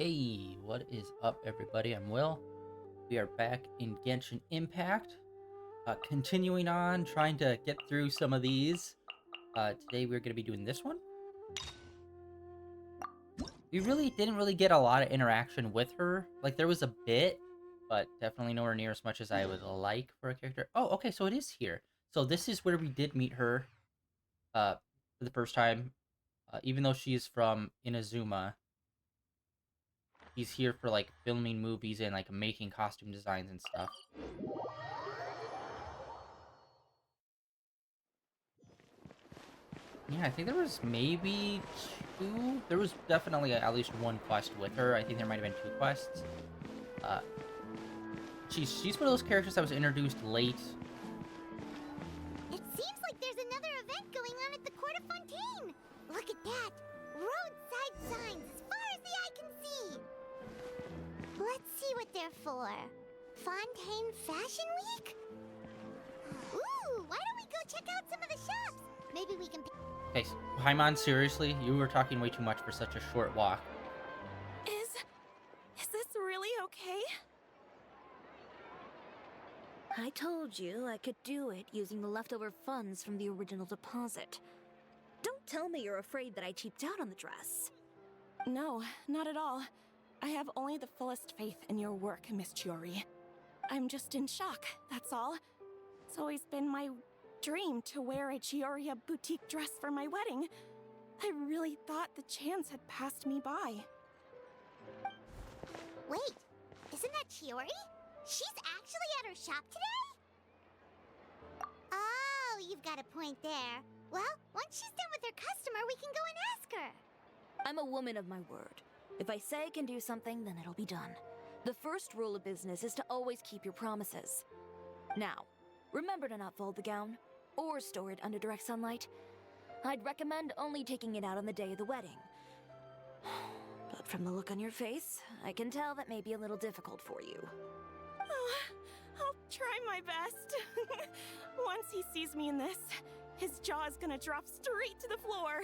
Hey, what is up, everybody? I'm Will. We are back in Genshin Impact, continuing on trying to get through some of these. Today we're going to be doing this one. We didn't really get a lot of interaction with her. Like, there was a bit, but definitely nowhere near as much as I would like for a character. Oh, okay, so it is here. So this is where we did meet her for the first time. Even though she is from Inazuma, he's here for, like, filming movies and, like, making costume designs and stuff. Yeah, I think there was maybe two. There was definitely at least one quest with her. I think there might have been two quests. Uh, she's one of those characters that was introduced late. It seems like there's another event going on at the Court of Fontaine. Look at that. Roadside signs as far as the eye can see. Let's see what they're for. Fontaine Fashion Week? Ooh, why don't we go check out some of the shops? Maybe we can... Okay, Paimon, seriously, you were talking way too much for such a short walk. Is this really okay? I told you I could do it using the leftover funds from the original deposit. Don't tell me you're afraid that I cheaped out on the dress. No, not at all. I have only the fullest faith in your work, Miss Chiori. I'm just in shock, that's all. It's always been my dream to wear a Chioria boutique dress for my wedding. I really thought the chance had passed me by. Wait, isn't that Chiori? She's actually at her shop today? Oh, you've got a point there. Well, once she's done with her customer, we can go and ask her. I'm a woman of my word. If I say I can do something, then it'll be done. The first rule of business is to always keep your promises. Now, remember to not fold the gown, or store it under direct sunlight. I'd recommend only taking it out on the day of the wedding. But from the look on your face, I can tell that may be a little difficult for you. Oh, I'll try my best. Once he sees me in this, his jaw is gonna drop straight to the floor.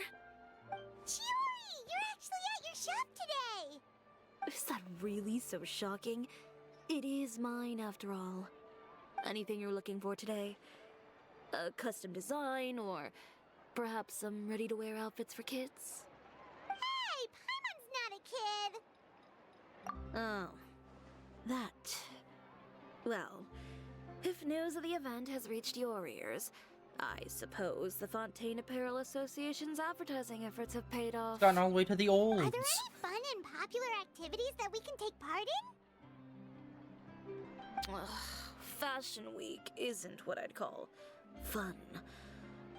Chiori, you're actually at your shop today! Is that really so shocking? It is mine, after all. Anything you're looking for today? A custom design, or perhaps some ready-to-wear outfits for kids? Hey, Paimon's not a kid! Oh, that. Well, if news of the event has reached your ears, I suppose the Fontaine Apparel Association's advertising efforts have paid off. It's gotten all the way to the olds. Are there any fun and popular activities that we can take part in? Ugh, Fashion Week isn't what I'd call fun,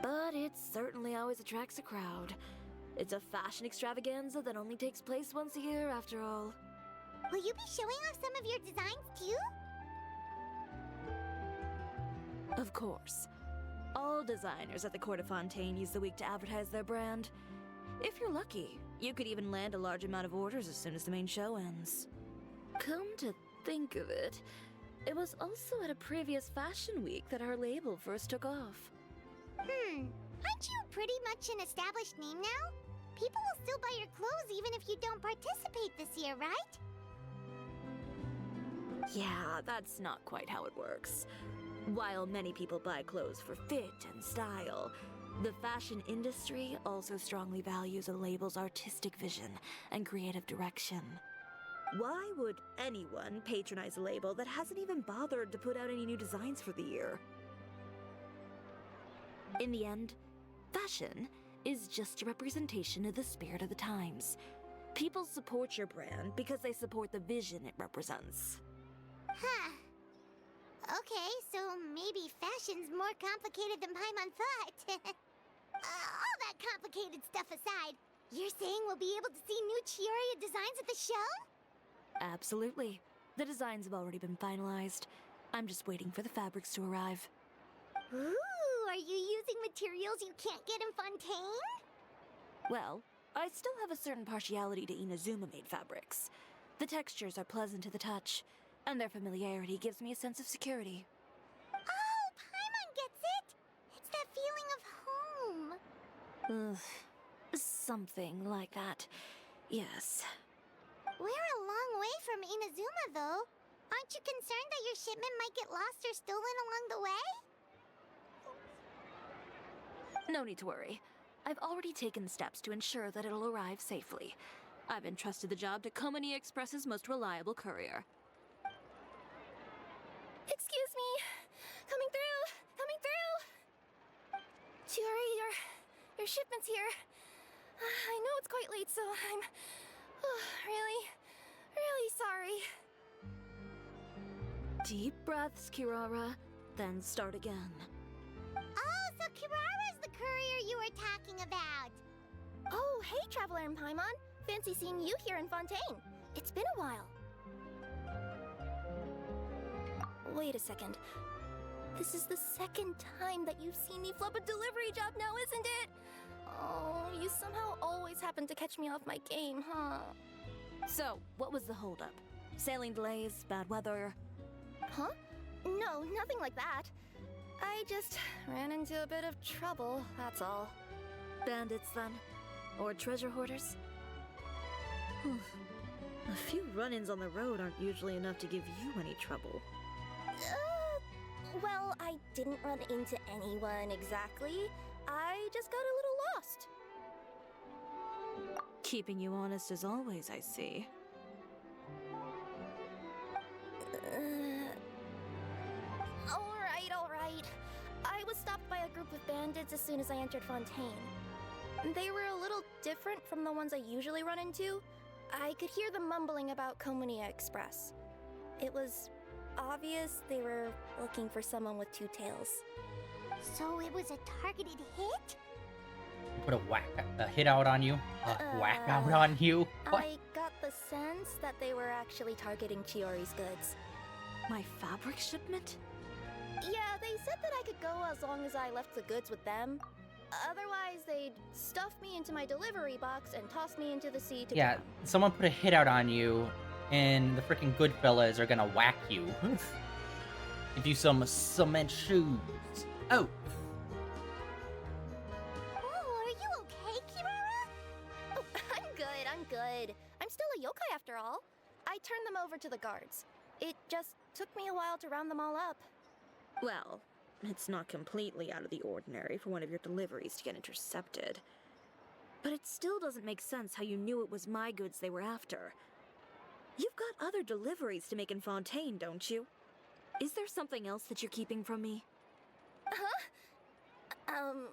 but it certainly always attracts a crowd. It's a fashion extravaganza that only takes place once a year, after all. Will you be showing off some of your designs too? Of course. All designers at the Court of Fontaine use the week to advertise their brand. If you're lucky, you could even land a large amount of orders as soon as the main show ends. Come to think of it, it was also at a previous fashion week that our label first took off. Aren't you pretty much an established name now? People will still buy your clothes even if you don't participate this year, right? Yeah, that's not quite how it works. While many people buy clothes for fit and style, the fashion industry also strongly values a label's artistic vision and creative direction. Why would anyone patronize a label that hasn't even bothered to put out any new designs for the year? In the end, fashion is just a representation of the spirit of the times. People support your brand because they support the vision it represents. Huh. Okay, so maybe fashion's more complicated than Paimon thought. All that complicated stuff aside, you're saying we'll be able to see new Chioria designs at the show? Absolutely. The designs have already been finalized. I'm just waiting for the fabrics to arrive. Ooh, are you using materials you can't get in Fontaine? Well, I still have a certain partiality to Inazuma-made fabrics. The textures are pleasant to the touch, and their familiarity gives me a sense of security. Oh, Paimon gets it! It's that feeling of home. Ugh, something like that. Yes. We're drama, though. Aren't you concerned that your shipment might get lost or stolen along the way? No need to worry. I've already taken steps to ensure that it'll arrive safely. I've entrusted the job to Komani Express's most reliable courier. Excuse me. Coming through. Coming through. Chiori, your shipment's here. I know it's quite late, so I'm really, really sorry. Deep breaths, Kirara, then start again. Oh, so Kirara's the courier you were talking about. Oh, hey, Traveler in Paimon. Fancy seeing you here in Fontaine. It's been a while. Wait a second. This is the second time that you've seen me flub a delivery job now, isn't it? Oh, you somehow always happen to catch me off my game, huh? So, what was the holdup? Sailing delays, bad weather? Huh? No, nothing like that. I just ran into a bit of trouble, that's all. Bandits, then? Or treasure hoarders? A few run-ins on the road aren't usually enough to give you any trouble. Well, I didn't run into anyone exactly. I just got a little lost. Keeping you honest as always, I see. All right. I was stopped by a group of bandits as soon as I entered Fontaine. They were a little different from the ones I usually run into. I could hear them mumbling about Komunia Express. It was obvious they were looking for someone with two tails. So it was a targeted hit? Put a hit out on you? Whack out on you? What? I got the sense that they were actually targeting Chiori's goods. My fabric shipment? Yeah, they said that I could go as long as I left the goods with them. Otherwise, they'd stuff me into my delivery box and toss me into the sea to Yeah, drown. someone put a hit out on you, and the freaking Goodfellas are gonna whack you. Give you some cement shoes. Oh! Oh, are you okay, Kirara? Oh, I'm good. I'm still a yokai after all. I turned them over to the guards. It just took me a while to round them all up. Well, it's not completely out of the ordinary for one of your deliveries to get intercepted. But it still doesn't make sense how you knew it was my goods they were after. You've got other deliveries to make in Fontaine, don't you? Is there something else that you're keeping from me? Well...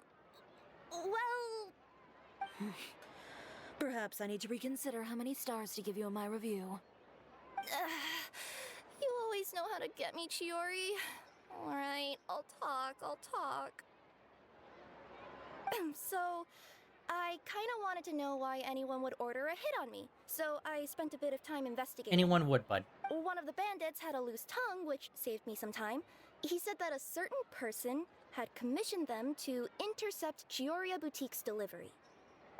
Perhaps I need to reconsider how many stars to give you in my review. You always know how to get me, Chiori. Alright, I'll talk. So, I kinda wanted to know why anyone would order a hit on me, so I spent a bit of time investigating. Anyone would, bud. One of the bandits had a loose tongue, which saved me some time. He said that a certain person had commissioned them to intercept Chioria Boutique's delivery.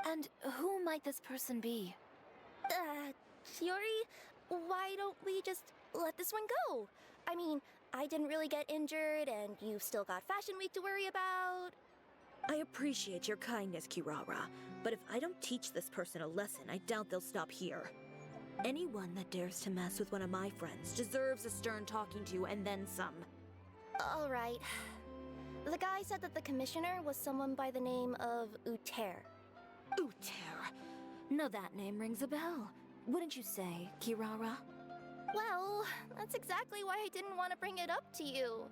And who might this person be? Chiori, why don't we just let this one go? I mean, I didn't really get injured, and you've still got Fashion Week to worry about. I appreciate your kindness, Kirara, but if I don't teach this person a lesson, I doubt they'll stop here. Anyone that dares to mess with one of my friends deserves a stern talking to and then some. All right. The guy said that the commissioner was someone by the name of Uter. Uter. No, that name rings a bell. Wouldn't you say, Kirara? Well, that's exactly why I didn't want to bring it up to you.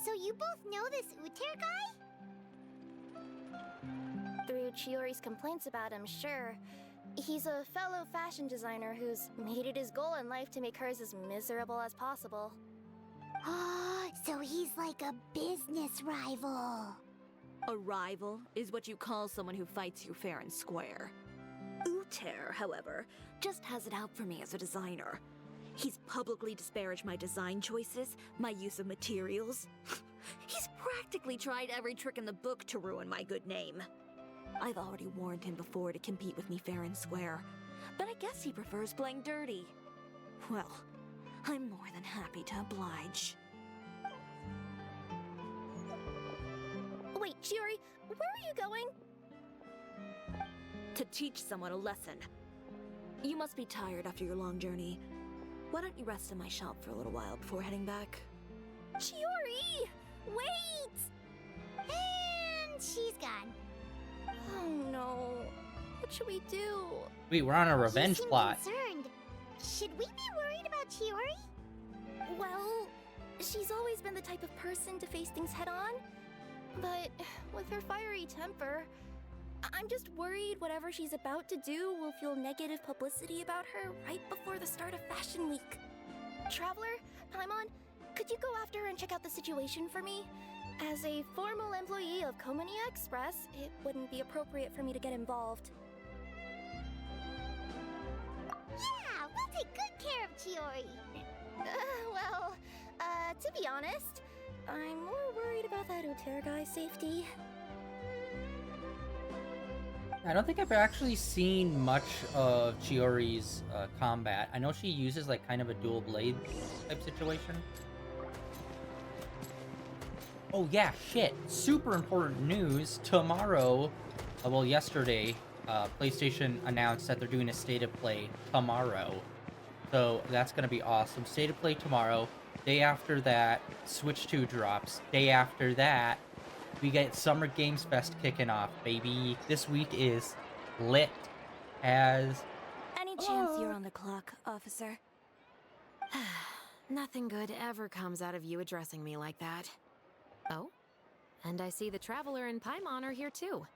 So you both know this Uter guy? Through Chiori's complaints about him, sure. He's a fellow fashion designer who's made it his goal in life to make hers as miserable as possible. Oh, so he's like a business rival. A rival is what you call someone who fights you fair and square. Uter, however, just has it out for me as a designer. He's publicly disparaged my design choices, my use of materials. He's practically tried every trick in the book to ruin my good name. I've already warned him before to compete with me fair and square, but I guess he prefers playing dirty. Well, I'm more than happy to oblige. Wait, Chiori, where are you going? To teach someone a lesson. You must be tired after your long journey. Why don't you rest in my shop for a little while before heading back? Chiori! Wait! And she's gone. Oh no. What should we do? Wait, we're on a You revenge seem plot. concerned. Should we be worried about Chiori? Well, she's always been the type of person to face things head on. But with her fiery temper, I'm just worried whatever she's about to do will feel negative publicity about her right before the start of Fashion Week. Traveler, Paimon, could you go after her and check out the situation for me? As a formal employee of Komania Express, it wouldn't be appropriate for me to get involved. Yeah, we'll take good care of Chiori. To be honest, I'm more worried about that Uter guy's safety. I don't think I've actually seen much of Chiori's combat. I know she uses like kind of a dual blade type situation. Oh yeah, shit. Super important news. Tomorrow, well yesterday, PlayStation announced that they're doing a State of Play tomorrow. So that's going to be awesome. State of Play tomorrow. Day after that, Switch 2 drops. Day after that, we get Summer Games Fest kicking off, baby. This week is lit as... Any chance you're on the clock, officer? Nothing good ever comes out of you addressing me like that. Oh? And I see the Traveler and Paimon are here too.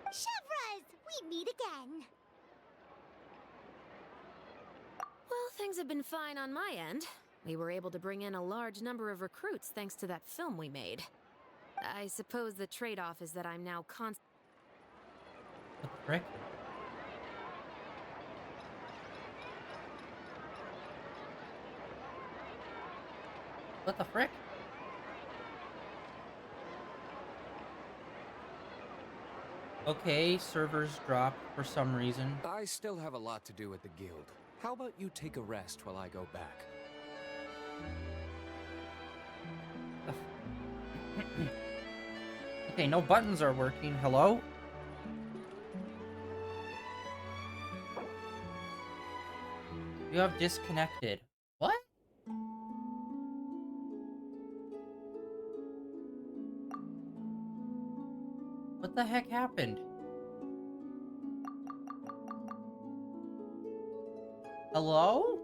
Chevras, we meet again. Well, things have been fine on my end. We were able to bring in a large number of recruits thanks to that film we made. I suppose the trade-off is that I'm now What the frick? What the frick? Okay, servers dropped for some reason. I still have a lot to do at the guild. How about you take a rest while I go back? Okay, no buttons are working. Hello? You have disconnected. What? What the heck happened? Hello?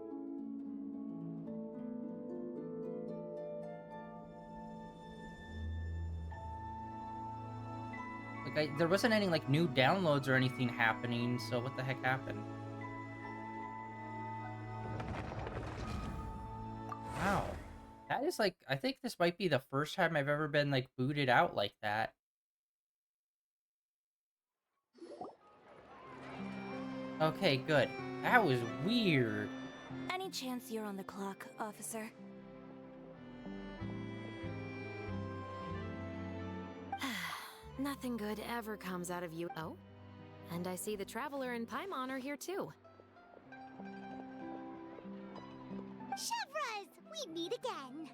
Like, there wasn't any, like, new downloads or anything happening, so what the heck happened? Wow. That is, like, I think this might be the first time I've ever been, like, booted out like that. Okay, good. That was weird. Any chance you're on the clock, officer? Nothing good ever comes out of you. Oh? And I see the Traveler and Paimon are here too. Chevras, we meet again.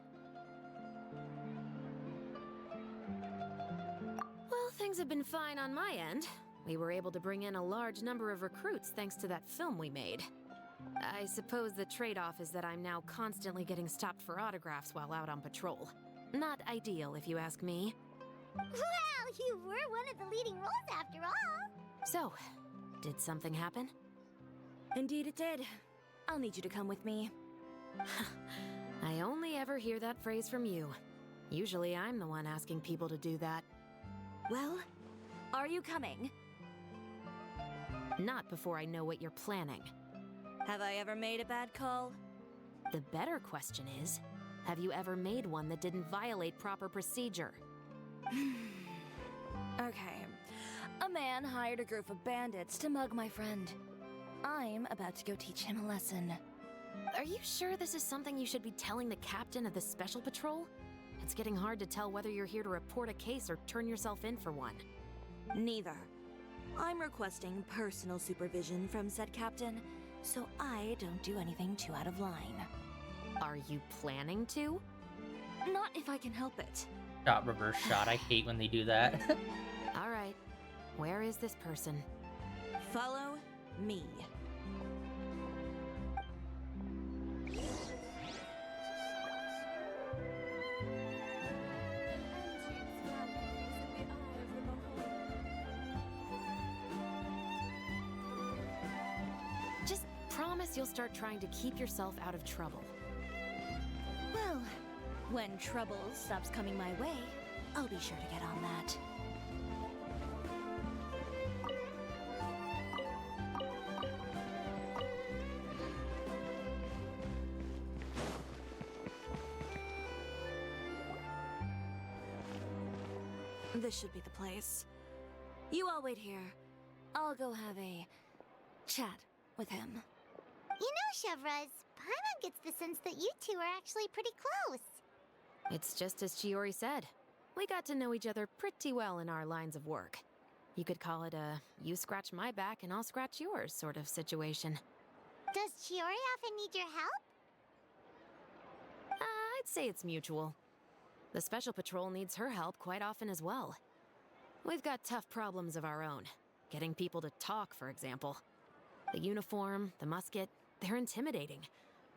Well, things have been fine on my end. We were able to bring in a large number of recruits thanks to that film we made. I suppose the trade-off is that I'm now constantly getting stopped for autographs while out on patrol. Not ideal, if you ask me. Well, you were one of the leading roles after all. So, did something happen? Indeed it did. I'll need you to come with me. I only ever hear that phrase from you. Usually I'm the one asking people to do that. Well, are you coming? Not before I know what you're planning. Have I ever made a bad call? The better question is, have you ever made one that didn't violate proper procedure? Okay. A man hired a group of bandits to mug my friend. I'm about to go teach him a lesson. Are you sure this is something you should be telling the captain of the special patrol? It's getting hard to tell whether you're here to report a case or turn yourself in for one. Neither. I'm requesting personal supervision from said captain, so I don't do anything too out of line. Are you planning to? Not if I can help it. Shot, reverse shot. I hate when they do that. All right. Where is this person? Follow me. Just promise you'll start trying to keep yourself out of trouble. Well, when trouble stops coming my way, I'll be sure to get on that. This should be the place. You all wait here. I'll go have a chat with him. You know, Chevraz, Paimon gets the sense that you two are actually pretty close. It's just as Chiori said. We got to know each other pretty well in our lines of work. You could call it a you scratch my back and I'll scratch yours sort of situation. Does Chiori often need your help? I'd say it's mutual. The Special Patrol needs her help quite often as well. We've got tough problems of our own. Getting people to talk, for example. The uniform, the musket, they're intimidating.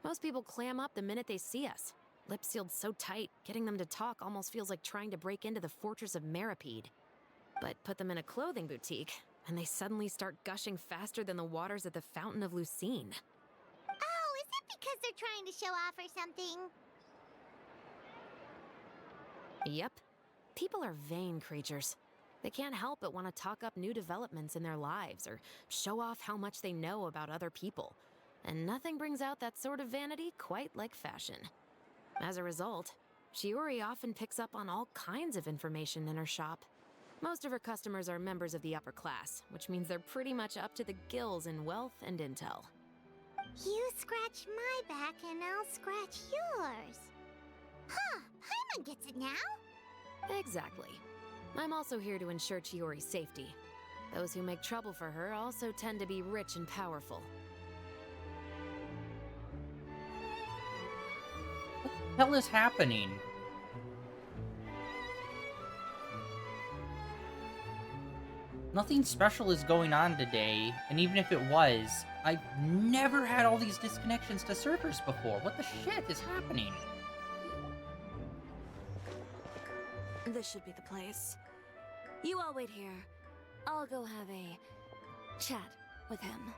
Most people clam up the minute they see us. Lips sealed so tight, getting them to talk almost feels like trying to break into the fortress of Meripede. But put them in a clothing boutique, and they suddenly start gushing faster than the waters at the Fountain of Lucine. Oh, is it because they're trying to show off or something? Yep. People are vain creatures. They can't help but want to talk up new developments in their lives or show off how much they know about other people. And nothing brings out that sort of vanity quite like fashion. As a result, Chiori often picks up on all kinds of information in her shop. Most of her customers are members of the upper class, which means they're pretty much up to the gills in wealth and intel. You scratch my back and I'll scratch yours. Huh, Paimon gets it now? Exactly. I'm also here to ensure Chiori's safety. Those who make trouble for her also tend to be rich and powerful. What the hell is happening? Nothing special is going on today, and even if it was, I've never had all these disconnections to servers before. What the shit is happening? This should be the place. You all wait here. I'll go have a chat with him.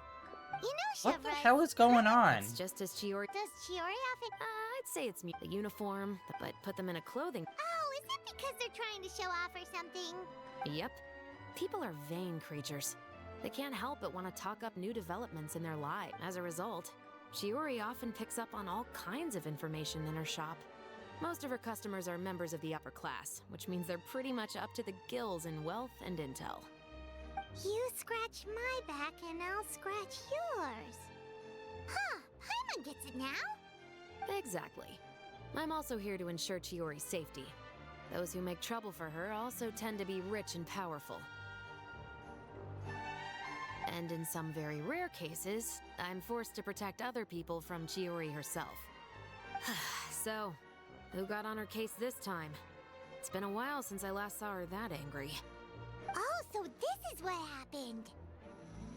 You know, What the Chevraz, hell is going on? It's just as Chiori... does Chiori often... I'd say it's the uniform, but put them in a clothing... Oh, is it because they're trying to show off or something? Yep. People are vain creatures. They can't help but want to talk up new developments in their lives. As a result, Chiori often picks up on all kinds of information in her shop. Most of her customers are members of the upper class, which means they're pretty much up to the gills in wealth and intel. You scratch my back and I'll scratch yours. Huh, Paimon gets it now? Exactly. I'm also here to ensure Chiori's safety. Those who make trouble for her also tend to be rich and powerful. And in some very rare cases, I'm forced to protect other people from Chiori herself. So, who got on her case this time? It's been a while since I last saw her that angry. Oh, so this is what happened.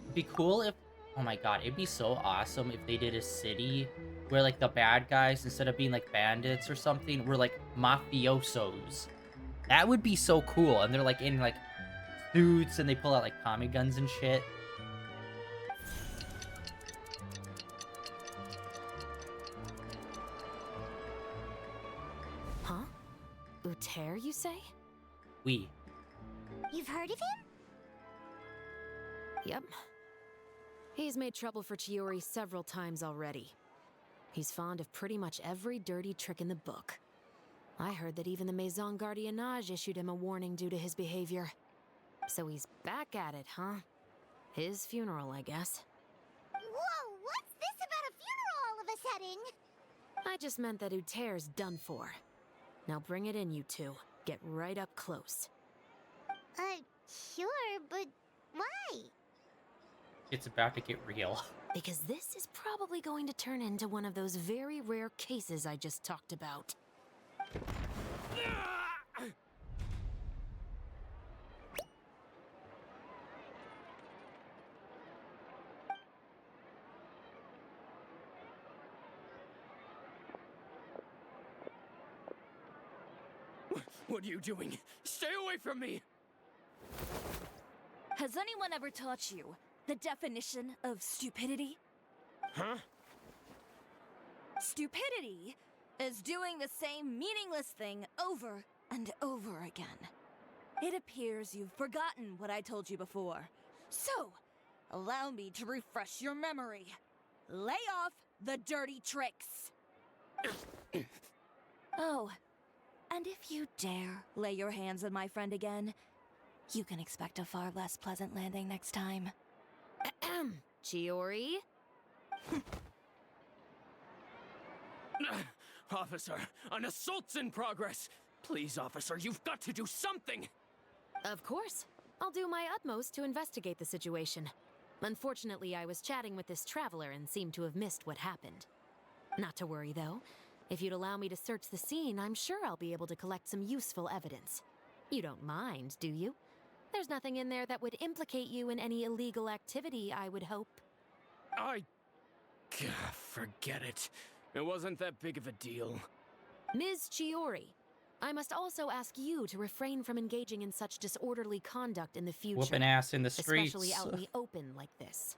It'd be cool if... Oh my god, it'd be so awesome if they did a city where, like, the bad guys, instead of being, like, bandits or something, were, like, mafiosos. That would be so cool. And they're, like, in, like, suits, and they pull out, like, Tommy guns and shit. Huh? Uter, you say? We. You've heard of him? Yep. He's made trouble for Chiori several times already. He's fond of pretty much every dirty trick in the book. I heard that even the Maison Gardiennage issued him a warning due to his behavior. So he's back at it, huh? His funeral, I guess. Whoa, what's this about a funeral all of a sudden? I just meant that Uter's done for. Now bring it in, you two. Get right up close. Sure, but why? It's about to get real. Because this is probably going to turn into one of those very rare cases I just talked about. What are you doing? Stay away from me! Has anyone ever taught you the definition of stupidity? Huh? Stupidity is doing the same meaningless thing over and over again. It appears you've forgotten what I told you before. So, allow me to refresh your memory. Lay off the dirty tricks. Oh, and if you dare lay your hands on my friend again, you can expect a far less pleasant landing next time. Ahem. Chiori? Officer, an assault's in progress! Please, officer, you've got to do something! Of course. I'll do my utmost to investigate the situation. Unfortunately, I was chatting with this traveler and seemed to have missed what happened. Not to worry, though. If you'd allow me to search the scene, I'm sure I'll be able to collect some useful evidence. You don't mind, do you? There's nothing in there that would implicate you in any illegal activity, I would hope. Forget it. It wasn't that big of a deal. Ms. Chiori, I must also ask you to refrain from engaging in such disorderly conduct in the future. Whooping ass in the streets. Especially out in the open like this.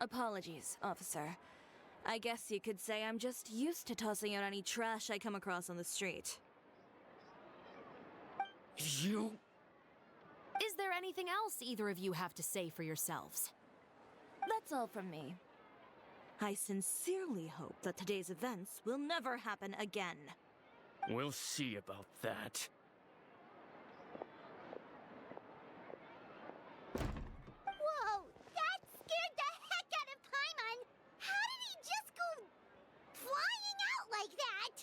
Apologies, officer. I guess you could say I'm just used to tossing out any trash I come across on the street. You... Is there anything else either of you have to say for yourselves? That's all from me. I sincerely hope that today's events will never happen again. We'll see about that. Whoa, that scared the heck out of Paimon! How did he just go flying out like that?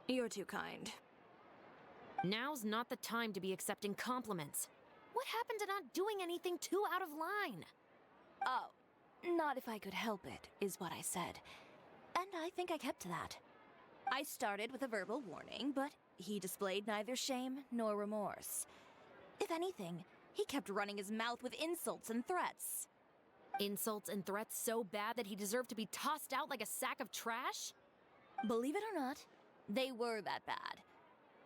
You're too kind. Now's not the time to be accepting compliments. What happened to not doing anything too out of line? Oh, not if I could help it, is what I said. And I think I kept to that. I started with a verbal warning, but he displayed neither shame nor remorse. If anything, he kept running his mouth with insults and threats. Insults and threats so bad that he deserved to be tossed out like a sack of trash? Believe it or not, they were that bad.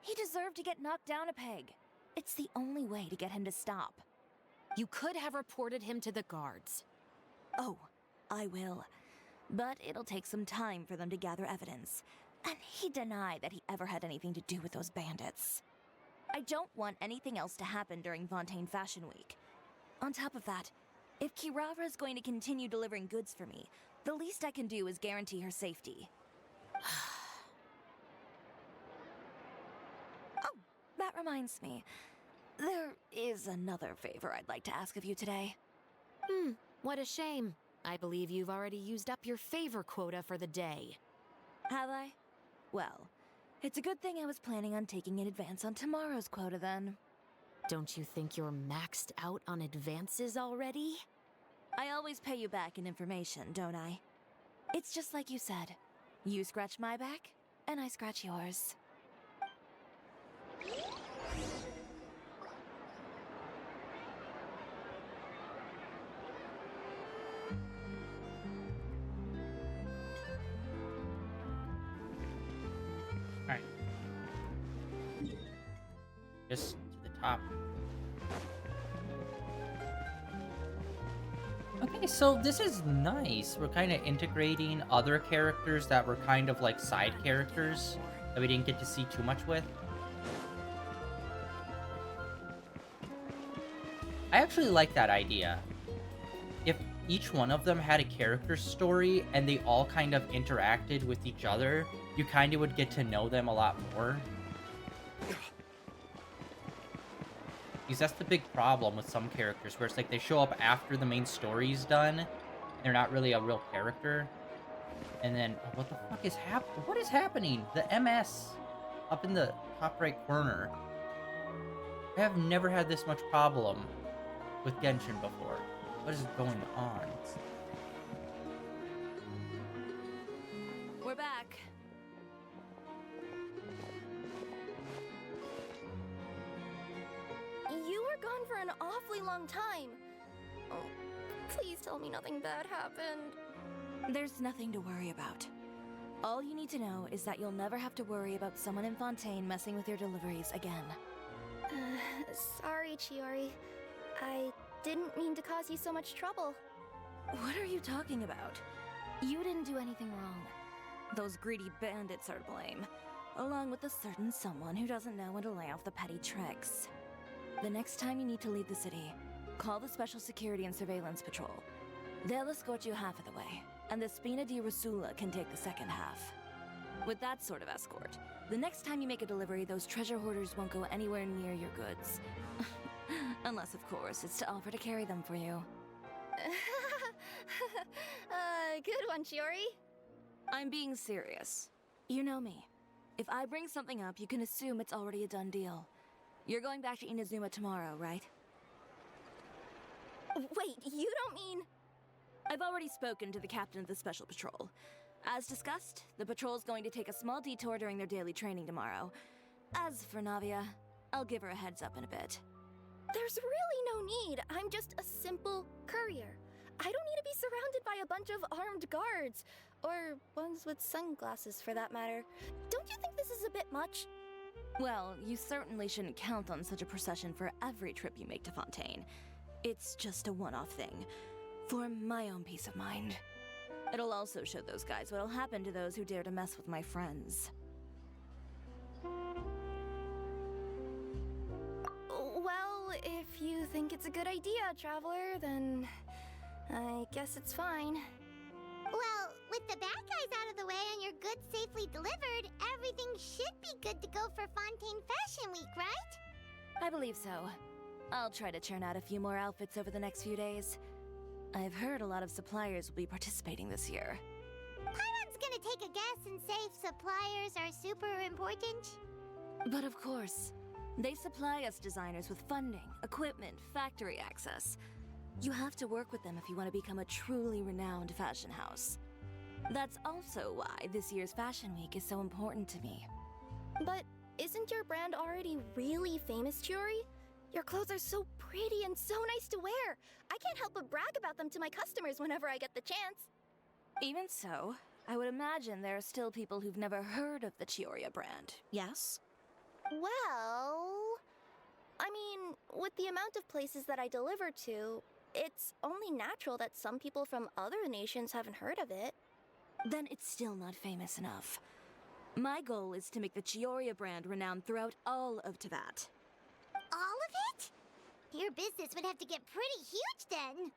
He deserved to get knocked down a peg. It's the only way to get him to stop. You could have reported him to the guards. Oh, I will. But it'll take some time for them to gather evidence. And he denied that he ever had anything to do with those bandits. I don't want anything else to happen during Fontaine Fashion Week. On top of that, if Kirara is going to continue delivering goods for me, the least I can do is guarantee her safety. Oh, that reminds me. There is another favor I'd like to ask of you today. What a shame. I believe you've already used up your favor quota for the day. Have I? Well, it's a good thing I was planning on taking an advance on tomorrow's quota then. Don't you think you're maxed out on advances already? I always pay you back in information, don't I? It's just like you said. You scratch my back, and I scratch yours. Alright. Just to the top. Okay, so this is nice. We're kind of integrating other characters that were kind of like side characters that we didn't get to see too much with. I actually like that idea. If each one of them had a character story and they all kind of interacted with each other, you kind of would get to know them a lot more. Because that's the big problem with some characters, where it's like they show up after the main story's done, and they're not really a real character. And then, oh, what the fuck is happening? What is happening? The MS up in the top right corner. I have never had this much problem with Genshin before. What is going on? We're back. You were gone for an awfully long time. Oh, please tell me nothing bad happened. There's nothing to worry about. All you need to know is that you'll never have to worry about someone in Fontaine messing with your deliveries again. Sorry, Chiori. I didn't mean to cause you so much trouble. What are you talking about? You didn't do anything wrong. Those greedy bandits are to blame, along with a certain someone who doesn't know when to lay off the petty tricks. The next time you need to leave the city, call the Special Security and Surveillance Patrol. They'll escort you half of the way, and the Spina di Rasula can take the second half. With that sort of escort, the next time you make a delivery, those treasure hoarders won't go anywhere near your goods. Unless, of course, it's to offer to carry them for you. Good one, Chiori. I'm being serious. You know me. If I bring something up, you can assume it's already a done deal. You're going back to Inazuma tomorrow, right? Wait, you don't mean... I've already spoken to the captain of the Special Patrol. As discussed, the patrol's going to take a small detour during their daily training tomorrow. As for Navia, I'll give her a heads up in a bit. There's really no need. I'm just a simple courier. I don't need to be surrounded by a bunch of armed guards. Or ones with sunglasses, for that matter. Don't you think this is a bit much? Well, you certainly shouldn't count on such a procession for every trip you make to Fontaine. It's just a one-off thing, for my own peace of mind. It'll also show those guys what'll happen to those who dare to mess with my friends. Well, if you think it's a good idea, Traveler, then I guess it's fine. Well, with the bad guys out of the way and your goods safely delivered, everything should be good to go for Fontaine Fashion Week, right? I believe so. I'll try to churn out a few more outfits over the next few days. I've heard a lot of suppliers will be participating this year. Paimon's gonna take a guess and say suppliers are super important. But of course, they supply us designers with funding, equipment, factory access. You have to work with them if you want to become a truly renowned fashion house. That's also why this year's Fashion Week is so important to me. But isn't your brand already really famous, Chiori? Your clothes are so pretty and so nice to wear. I can't help but brag about them to my customers whenever I get the chance. Even so, I would imagine there are still people who've never heard of the Chioria brand, yes? Well... I mean, with the amount of places that I deliver to, it's only natural that some people from other nations haven't heard of it. Then it's still not famous enough. My goal is to make the Chioria brand renowned throughout all of Teyvat. All of it? Your business would have to get pretty huge then.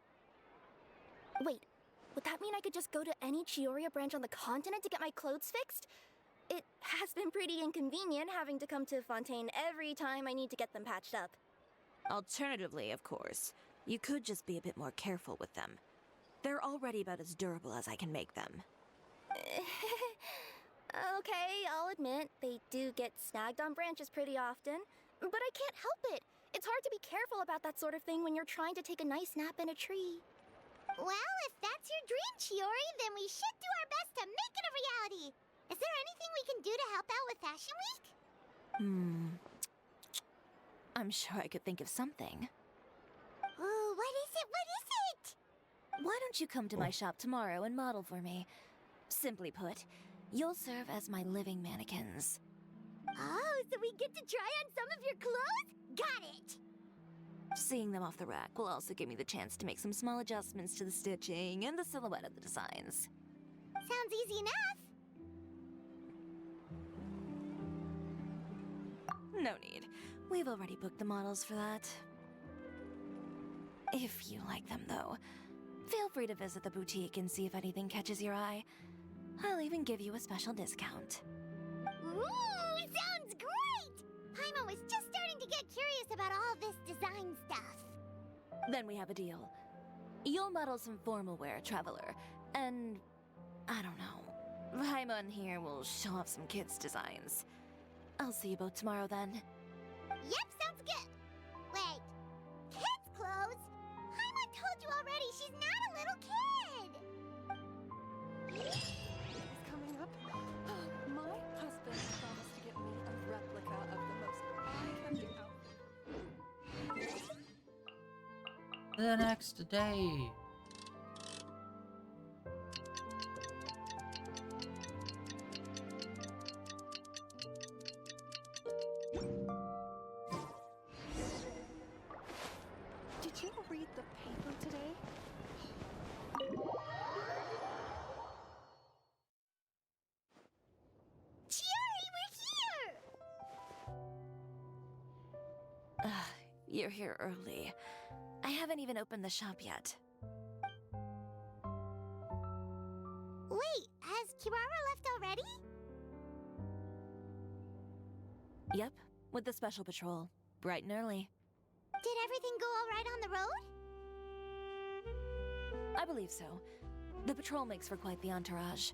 Wait, would that mean I could just go to any Chioria branch on the continent to get my clothes fixed? It has been pretty inconvenient having to come to Fontaine every time I need to get them patched up. Alternatively, of course, you could just be a bit more careful with them. They're already about as durable as I can make them. Okay, I'll admit, they do get snagged on branches pretty often, but I can't help it. It's hard to be careful about that sort of thing when you're trying to take a nice nap in a tree. Well, if that's your dream, Chiori, then we should do our best to make it a reality. Is there anything we can do to help out with Fashion Week? I'm sure I could think of something. Ooh, what is it? What is it? Why don't you come to my shop tomorrow and model for me? Simply put, you'll serve as my living mannequins. Oh, so we get to try on some of your clothes? Got it! Seeing them off the rack will also give me the chance to make some small adjustments to the stitching and the silhouette of the designs. Sounds easy enough. No need. We've already booked the models for that. If you like them, though, feel free to visit the boutique and see if anything catches your eye. I'll even give you a special discount. Ooh, sounds great! Paimon was just starting to get curious about all this design stuff. Then we have a deal. You'll model some formal wear, Traveler, and... I don't know. Paimon here will show off some kids' designs. I'll see you both tomorrow, then. Yep, sounds good. Wait, kids' clothes? Paimon told you already she's not a little kid. It's coming up. My husband promised to get me a replica of the most eye-catching outfit. The next day. read the paper today? Chiori, we're here! You're here early. I haven't even opened the shop yet. Wait, has Kirara left already? Yep, with the special patrol. Bright and early. Did everything go alright on the road? I believe so. The patrol makes for quite the entourage.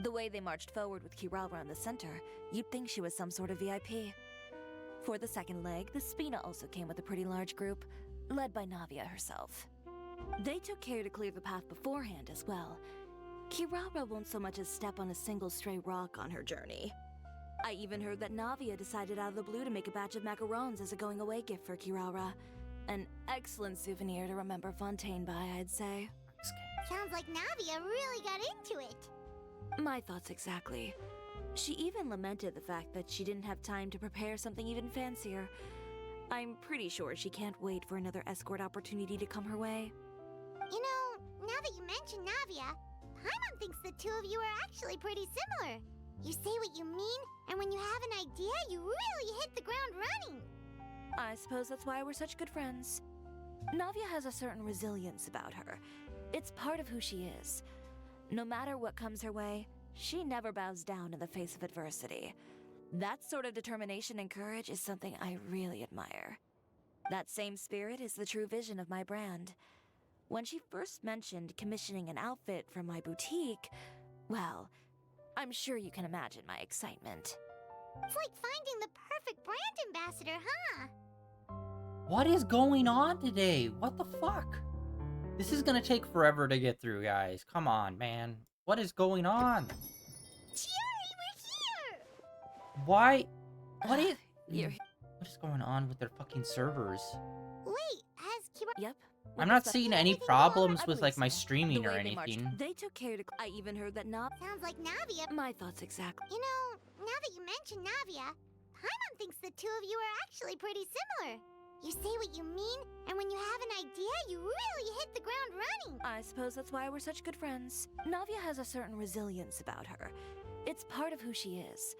The way they marched forward with Kirara in the center, you'd think she was some sort of VIP. For the second leg, the Spina also came with a pretty large group, led by Navia herself. They took care to clear the path beforehand as well. Kirara won't so much as step on a single stray rock on her journey. I even heard that Navia decided out of the blue to make a batch of macarons as a going-away gift for Kirara. An excellent souvenir to remember Fontaine by, I'd say. Sounds like Navia really got into it. My thoughts exactly. She even lamented the fact that she didn't have time to prepare something even fancier. I'm pretty sure she can't wait for another escort opportunity to come her way. You know, now that you mention Navia, Paimon thinks the two of you are actually pretty similar. You say what you mean, and when you have an idea, you really hit the ground running. I suppose that's why we're such good friends. Navia has a certain resilience about her. It's part of who she is. No matter what comes her way, she never bows down in the face of adversity. That sort of determination and courage is something I really admire. That same spirit is the true vision of my brand. When she first mentioned commissioning an outfit from my boutique, well, I'm sure you can imagine my excitement. It's like finding the perfect brand ambassador, huh? What is going on today? What the fuck? This is gonna take forever to get through, guys. Come on, man. What is going on? Chiori, we're here! Why? What is... You're... What is going on with their fucking servers? Wait, has Kirara... Yep. I'm not seeing any problems I with, believe like, my so. streaming The or way they marched, anything. they took care to... I even heard that Sounds like Navia... My thoughts exactly. You know, now that you mention Navia, Paimon thinks the two of you are actually pretty similar. You say what you mean, and when you have an idea, you really hit the ground running. I suppose that's why we're such good friends. Navia has a certain resilience about her. It's part of who she is.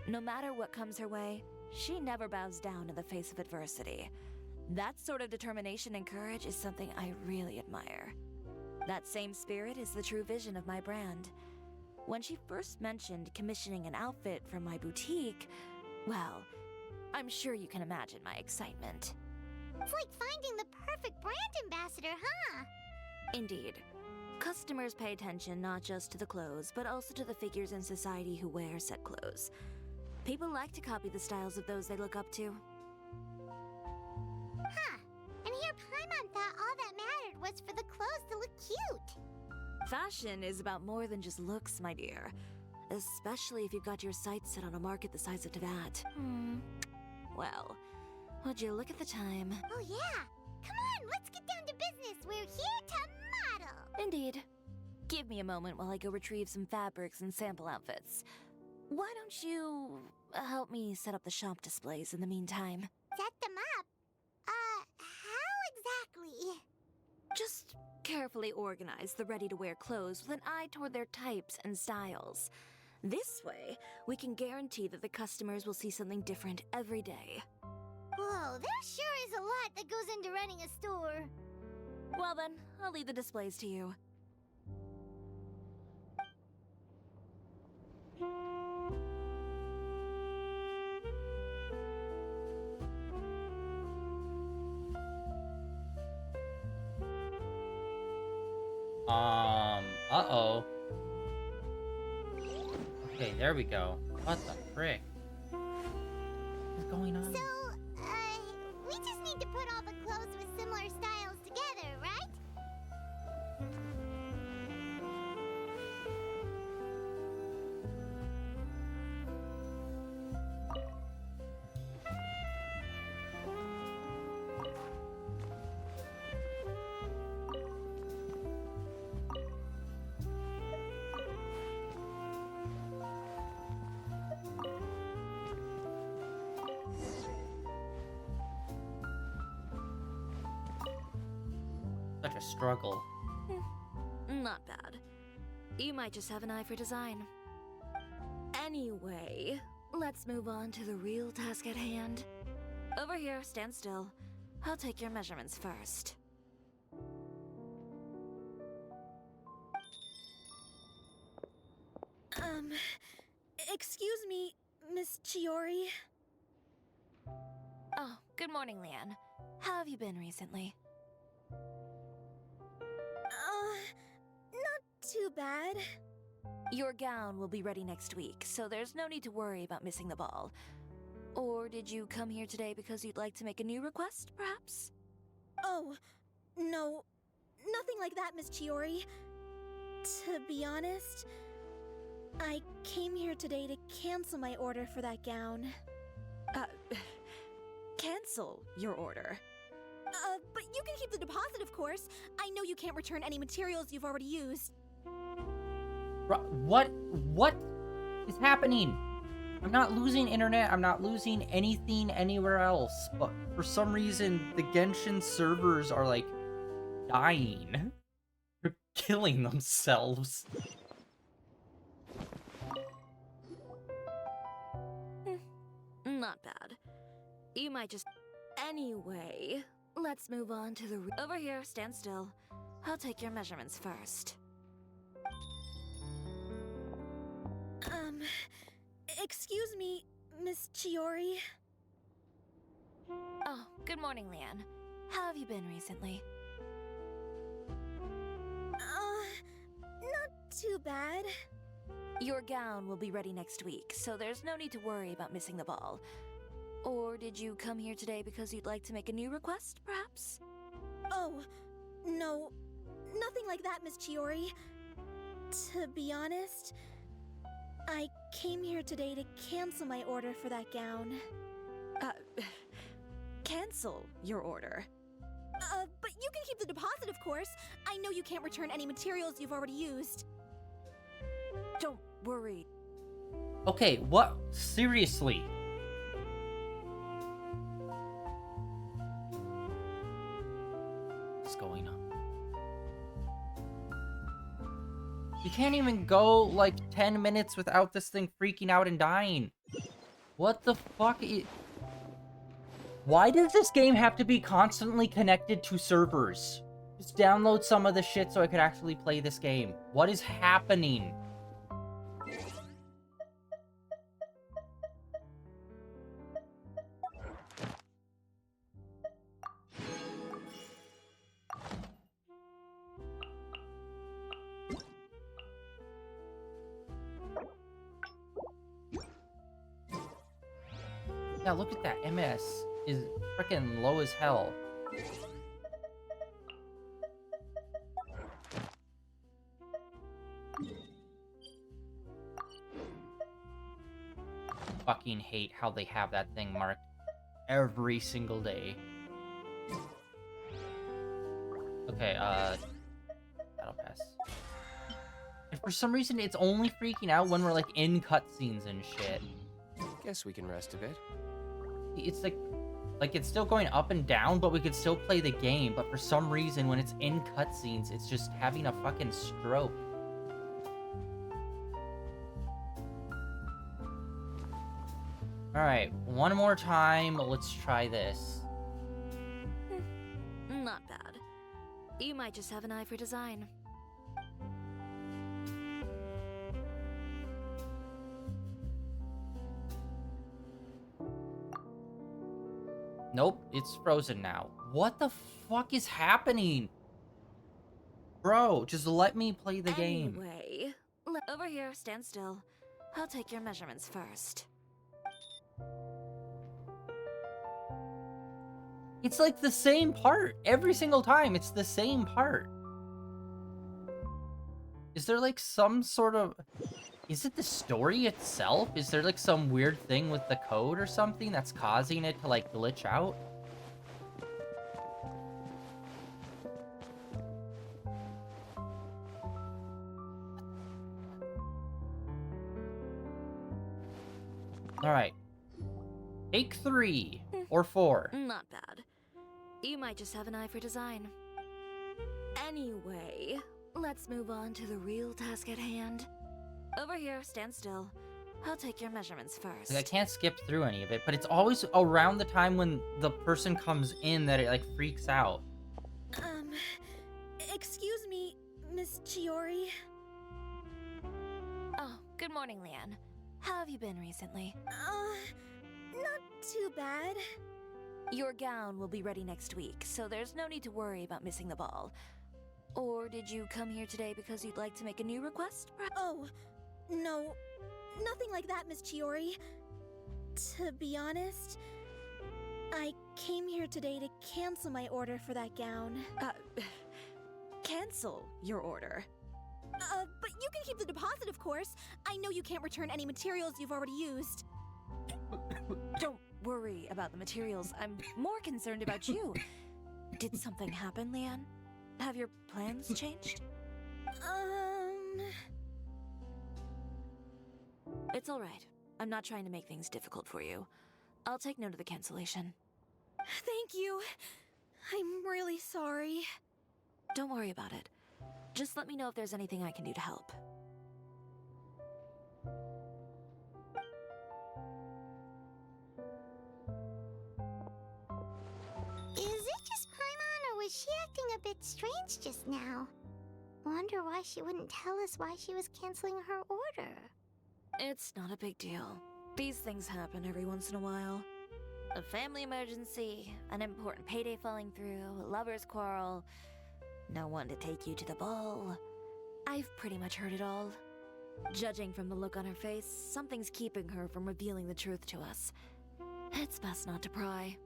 No matter what comes her way, she never bows down in the face of adversity. That sort of determination and courage is something I really admire. That same spirit is the true vision of my brand. When she first mentioned commissioning an outfit from my boutique, well, I'm sure you can imagine my excitement. It's like finding the perfect brand ambassador, huh? Indeed. Customers pay attention not just to the clothes, but also to the figures in society who wear said clothes. People like to copy the styles of those they look up to. Huh. And here Paimon thought all that mattered was for the clothes to look cute. Fashion is about more than just looks, my dear. Especially if you've got your sights set on a market the size of Teyvat. Well, would you look at the time? Oh yeah. Come on, let's get down to business. We're here to model. Indeed. Give me a moment while I go retrieve some fabrics and sample outfits. Why don't you help me set up the shop displays in the meantime? Set them up? How exactly? Just carefully organize the ready-to-wear clothes with an eye toward their types and styles. This way, we can guarantee that the customers will see something different every day. Whoa, there sure is a lot that goes into running a store. Well then, I'll leave the displays to you. Uh-oh. Okay, there we go. What the frick? What's going on? So, we just need to put all the clothes with similar styles together, right? a struggle. Not bad. You might just have an eye for design. Anyway, let's move on to the real task at hand. Over here, stand still. I'll take your measurements first. Excuse me, Miss Chiori. Oh, good morning, Leanne. How have you been recently? Not too bad. Your gown will be ready next week, so there's no need to worry about missing the ball. Or did you come here today because you'd like to make a new request, perhaps? Oh, no. Nothing like that, Miss Chiori. To be honest, I came here today to cancel my order for that gown. Cancel your order. But you can keep the deposit, of course. I know you can't return any materials you've already used. What is happening? I'm not losing internet. I'm not losing anything anywhere else. But for some reason, the Genshin servers are like dying. They're killing themselves. Not bad. You might just... Anyway, let's move on to the... Over here, stand still. I'll take your measurements first. Excuse me, Miss Chiori. Oh, good morning, Leanne. How have you been recently? Not too bad. Your gown will be ready next week, so there's no need to worry about missing the ball. Or did you come here today because you'd like to make a new request, perhaps? Oh, no. Nothing like that, Miss Chiori. To be honest, I came here today to cancel my order for that gown. Cancel your order. But you can keep the deposit, of course. I know you can't return any materials you've already used. Don't worry. Okay, what? Seriously? What's going on? You can't even go like 10 minutes without this thing freaking out and dying. What the fuck? Why does this game have to be constantly connected to servers? Just download some of the shit so I could actually play this game. What is happening? Yeah, look at that. MS is freaking low as hell. Fucking hate how they have that thing marked every single day. Okay, that'll pass. And for some reason, it's only freaking out when we're like in cutscenes and shit. Guess we can rest a bit. It's like it's still going up and down, but we could still play the game. But for some reason, when it's in cutscenes, it's just having a fucking stroke. Alright, one more time. Let's try this. Not bad. You might just have an eye for design. Nope, it's frozen now. What the fuck is happening? Bro, just let me play the game. Anyway, over here, stand still. I'll take your measurements first. It's like the same part. Every single time, it's the same part. Is there like some sort of... Is it the story itself? Is there like some weird thing with the code or something that's causing it to like glitch out? Alright. Take 3 or 4. Not bad. You might just have an eye for design. Anyway, let's move on to the real task at hand. Over here, stand still. I'll take your measurements first. Like, I can't skip through any of it, but it's always around the time when the person comes in that it, like, freaks out. Excuse me, Miss Chiori. Oh, good morning, Leanne. How have you been recently? Not too bad. Your gown will be ready next week, so there's no need to worry about missing the ball. Or did you come here today because you'd like to make a new request? Oh, no. Nothing like that, Miss Chiori. To be honest, I came here today to cancel my order for that gown. Cancel your order. But you can keep the deposit, of course. I know you can't return any materials you've already used. Don't worry about the materials. I'm more concerned about you. Did something happen, Leanne? Have your plans changed? It's all right. I'm not trying to make things difficult for you. I'll take note of the cancellation. Thank you. I'm really sorry. Don't worry about it. Just let me know if there's anything I can do to help. Is it just Paimon, or was she acting a bit strange just now? Wonder why she wouldn't tell us why she was canceling her order. It's not a big deal. These things happen every once in a while. A family emergency, an important payday falling through, a lover's quarrel, no one to take you to the ball. I've pretty much heard it all. Judging from the look on her face, something's keeping her from revealing the truth to us. It's best not to pry.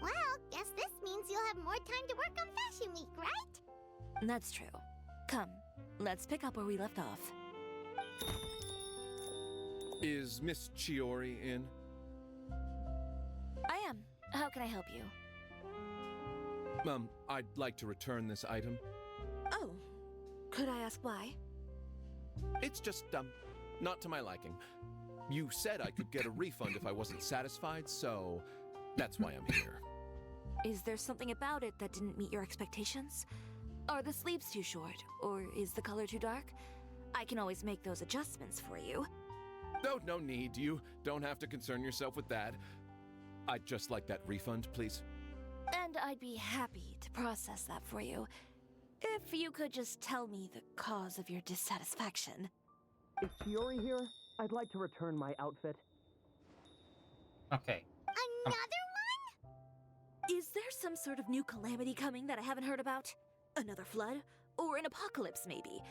Well, guess this means you'll have more time to work on Fashion Week, right? That's true. Come, let's pick up where we left off. Is Miss Chiori in? I am. How can I help you? I'd like to return this item. Oh, could I ask why? It's just, not to my liking. You said I could get a refund if I wasn't satisfied, so that's why I'm here. Is there something about it that didn't meet your expectations? Are the sleeves too short, or is the color too dark? I can always make those adjustments for you. No need. You don't have to concern yourself with that. I'd just like that refund, please. And I'd be happy to process that for you. If you could just tell me the cause of your dissatisfaction. Is Chiori here? I'd like to return my outfit. Okay. Another one? Is there some sort of new calamity coming that I haven't heard about? Another flood? Or an apocalypse, maybe?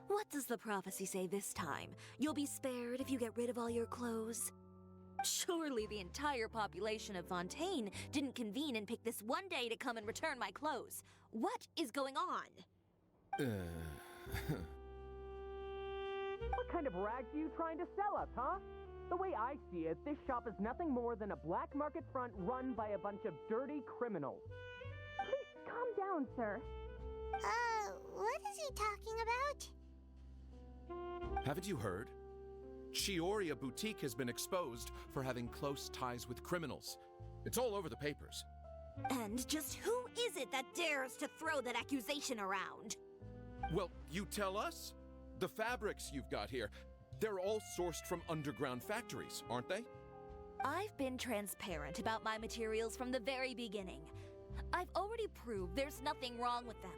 What does the prophecy say this time? You'll be spared if you get rid of all your clothes? Surely the entire population of Fontaine didn't convene and pick this one day to come and return my clothes. What is going on? What kind of rags are you trying to sell us, huh? The way I see it, this shop is nothing more than a black market front run by a bunch of dirty criminals. Please calm down, sir. What is he talking about? Haven't you heard? Chioria Boutique has been exposed for having close ties with criminals. It's all over the papers. And just who is it that dares to throw that accusation around? Well, you tell us. The fabrics you've got here, they're all sourced from underground factories, aren't they? I've been transparent about my materials from the very beginning. I've already proved there's nothing wrong with them.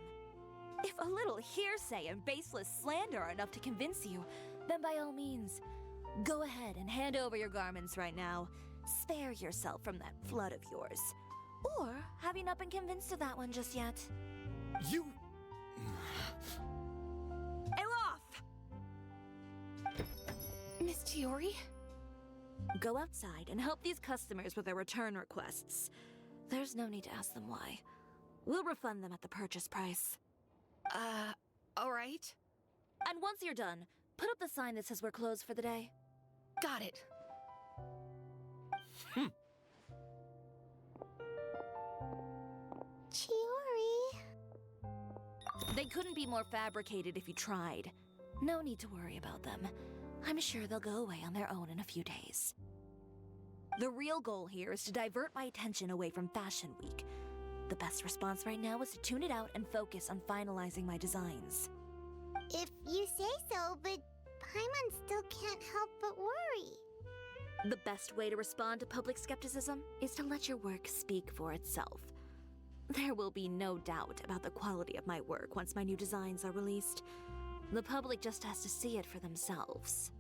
If a little hearsay and baseless slander are enough to convince you, then by all means, go ahead and hand over your garments right now. Spare yourself from that flood of yours. Or have you not been convinced of that one just yet? You... Elof! Miss Chiori? Go outside and help these customers with their return requests. There's no need to ask them why. We'll refund them at the purchase price. Alright. And once you're done, put up the sign that says we're closed for the day. Got it. Chiori. They couldn't be more fabricated if you tried. No need to worry about them. I'm sure they'll go away on their own in a few days. The real goal here is to divert my attention away from Fashion Week. The best response right now is to tune it out and focus on finalizing my designs. If you say so, but Paimon still can't help but worry. The best way to respond to public skepticism is to let your work speak for itself. There will be no doubt about the quality of my work once my new designs are released. The public just has to see it for themselves.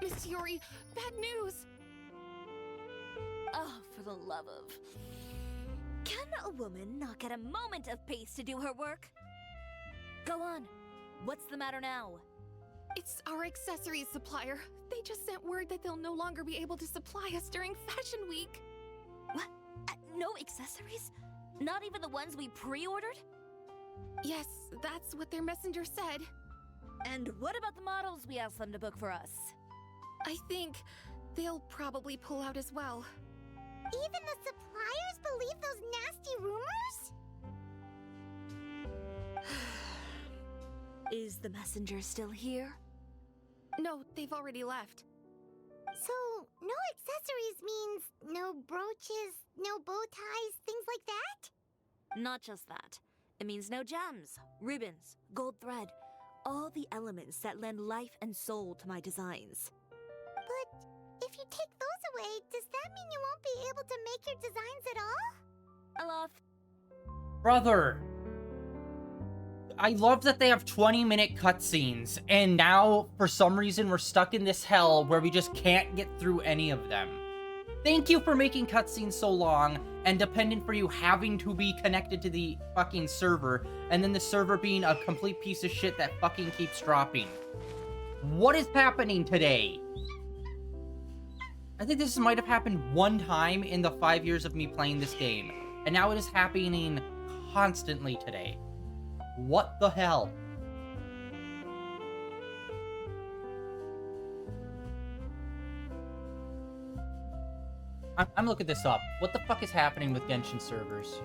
Miss Yuri, bad news! Oh, for the love of... Can a woman not get a moment of peace to do her work? Go on. What's the matter now? It's our accessories supplier. They just sent word that they'll no longer be able to supply us during Fashion Week. What? No accessories? Not even the ones we pre-ordered? Yes, that's what their messenger said. And what about the models we asked them to book for us? I think they'll probably pull out as well. Even the suppliers believe those nasty rumors? Is the messenger still here? No, they've already left. So, no accessories means no brooches, no bow ties, things like that? Not just that. It means no gems, ribbons, gold thread, all the elements that lend life and soul to my designs. But if you take those away, does that mean you won't be able to make your designs at all? Olaf. Brother! I love that they have 20-minute cutscenes, and now, for some reason, we're stuck in this hell where we just can't get through any of them. Thank you for making cutscenes so long, and dependent for you having to be connected to the fucking server, and then the server being a complete piece of shit that fucking keeps dropping. What is happening today? I think this might have happened one time in the 5 years of me playing this game, and now it is happening constantly today. What the hell? I'm looking this up. What the fuck is happening with Genshin servers?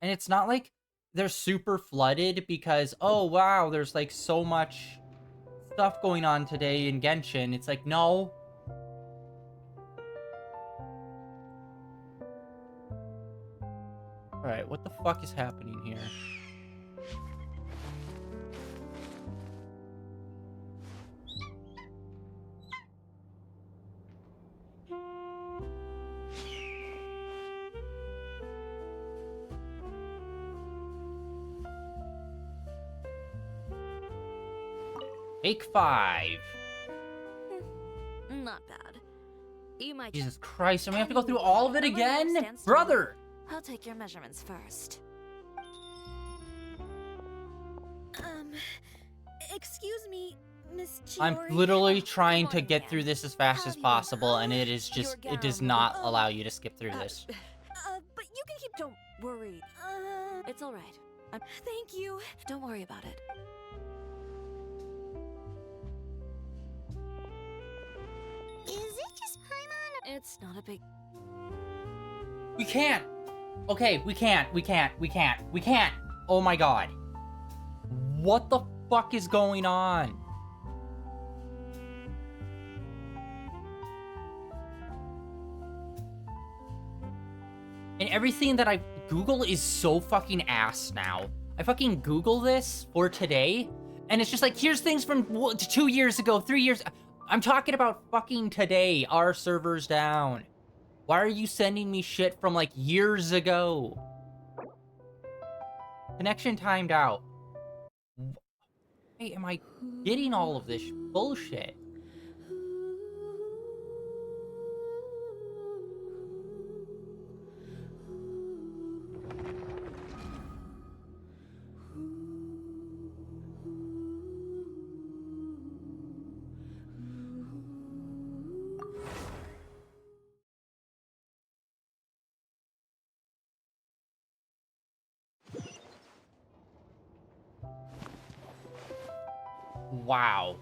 And it's not like they're super flooded because, oh wow, there's like so much stuff going on today in Genshin. It's like, no. Alright, what the fuck is happening here? Take 5. Not bad. You might. Jesus Christ, I'm gonna have to go through all of it again? Brother! I'll take your measurements first. Excuse me, Miss Chiori. I'm literally trying to get through this as fast as possible, and it is just, it does not allow you to skip through this. But you can keep. Don't worry. It's all right. Thank you. Don't worry about it. Is it just Paimon? It's not a big. We can't! Okay, we can't. Oh my god. What the fuck is going on? And everything that I Google is so fucking ass now. I fucking Google this for today, and it's just like, here's things from 2 years ago, 3 years. I'm talking about fucking today. Our server's down. Why are you sending me shit from like years ago? Connection timed out. Why am I getting all of this bullshit? Wow.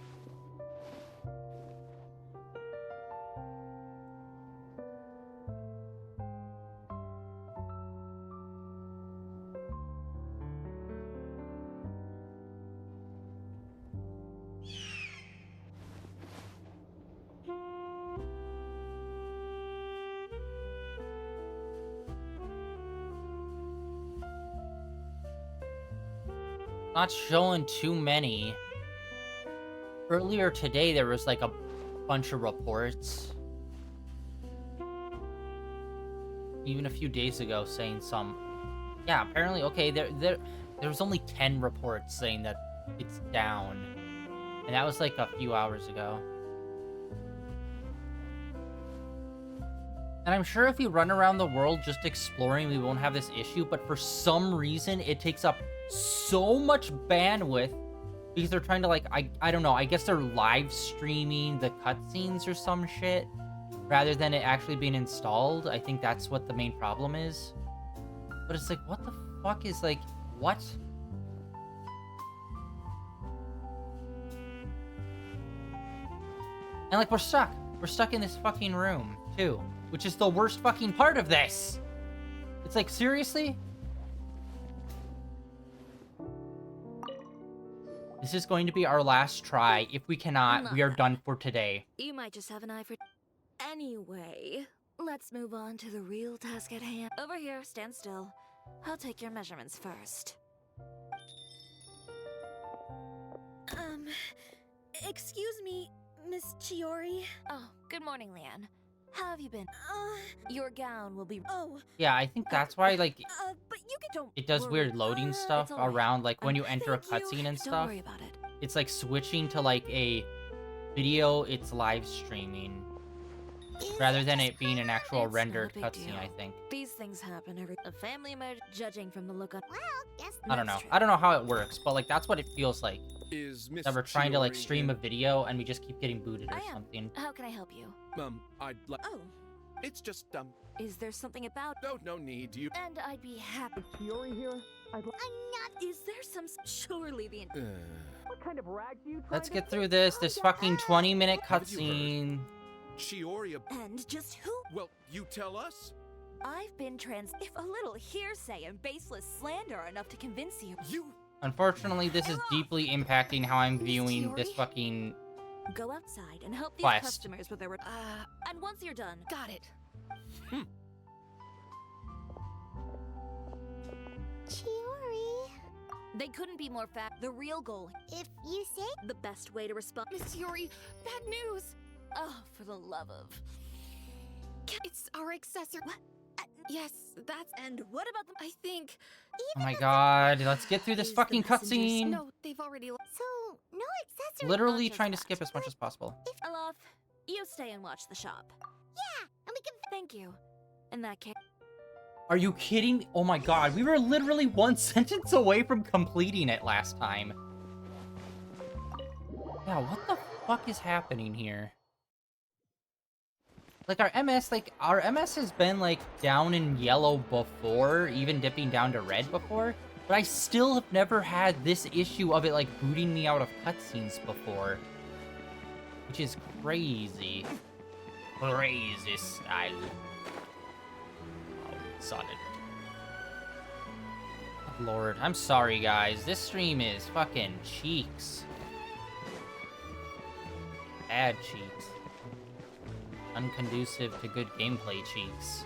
Not showing too many. Earlier today, there was like a bunch of reports. Even a few days ago, saying some. Yeah, apparently, okay, there was only 10 reports saying that it's down, and that was like a few hours ago. And I'm sure if we run around the world just exploring, we won't have this issue, but for some reason, it takes up so much bandwidth because they're trying to, like, I don't know, I guess they're live streaming the cutscenes or some shit rather than it actually being installed. I think that's what the main problem is. But it's like, what the fuck is, like, what? And, like, we're stuck. We're stuck in this fucking room, too. Which is the worst fucking part of this. It's like, seriously? This is going to be our last try. If we cannot, we are done for today. You might just have an eye for... Anyway, let's move on to the real task at hand. Over here, stand still. I'll take your measurements first. Excuse me, Miss Chiori. Oh, good morning, Leanne. How have you been? Your gown will be... Oh. Yeah, I think that's why, like, But you can... Don't it does worry. weird loading stuff all right. around, like, when you enter a Thank you. cutscene and Don't stuff. worry about it. It's like switching to, like, a video it's live streaming rather than it being an actual It's rendered not a big cutscene, deal. I think. These things happen every... A family emergency, judging from the look on... Well, guess I don't know. That's true. I don't know how it works, but, like, that's what it feels like. Is Miss That we're trying to, like, Chiori stream a in? video and we just keep getting booted or I am. something. How can I help you? I'd like. Oh, It's just is there something about... no need. You. And I'd be happy... Chiori here? Is there some... Surely the... What kind of rag do you try Let's to get through this fucking 20-minute Haven't you heard? cutscene. Chiori. And just who... Well, you tell us. I've been If a little hearsay and baseless slander are enough to convince you... You. Unfortunately, this is deeply impacting how I'm viewing this Chiori? fucking... Go outside and help these Quest. customers with their... and once you're done... Got it. Chiori. They couldn't be more fat. The real goal... If you say... The best way to respond... Miss Yuri, bad news. Oh, for the love of... It's our accessory. What? Yes, that's... And what about the... I think... Oh my god, let's get through this Use the fucking messengers. cutscene. No, they've already... So, no accessory. Literally Not just trying to that. skip as much as possible. Olaf, you stay and watch the shop. Yeah, and we can... Thank you. In that case... Are you kidding? Oh my god, we were literally one sentence away from completing it last time. Yeah, what the fuck is happening here? Like, our MS has been, like, down in yellow before, even dipping down to red before, but I still have never had this issue of it, like, booting me out of cutscenes before. Which is crazy. Crazy style. Oh, solid. Lord, I'm sorry, guys. This stream is fucking cheeks. Bad cheeks. Unconducive to good gameplay cheeks.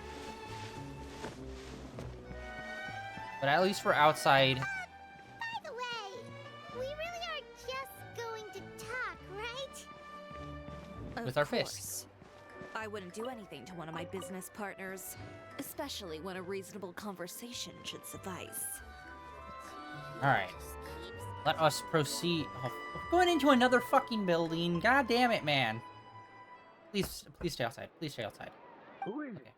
But at least we're outside. By the way, we really are just going to talk, right? With our fists. I wouldn't do anything to one of my business partners, especially when a reasonable conversation should suffice. Alright. Let us proceed. Oh, we're going into another fucking building. God damn it, man. Please stay outside. Please stay outside. Who is Okay.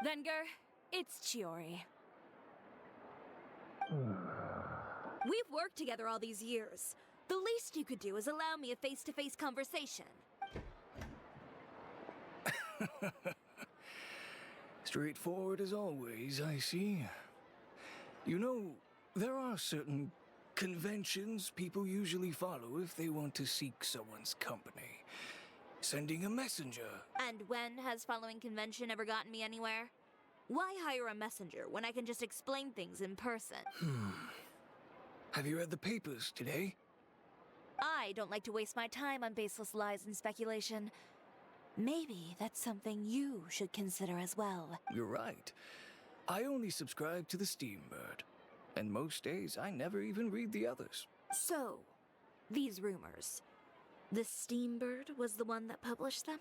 Venger, it's Chiori. We've worked together all these years. The least you could do is allow me a face-to-face conversation. Straightforward as always, I see. You know, there are certain conventions people usually follow if they want to seek someone's company. Sending a messenger. And when has following convention ever gotten me anywhere? Why hire a messenger when I can just explain things in person? Have you read the papers today? I don't like to waste my time on baseless lies and speculation. Maybe that's something you should consider as well. You're right. I only subscribe to the Steambird. And most days, I never even read the others. So, these rumors. The Steambird was the one that published them?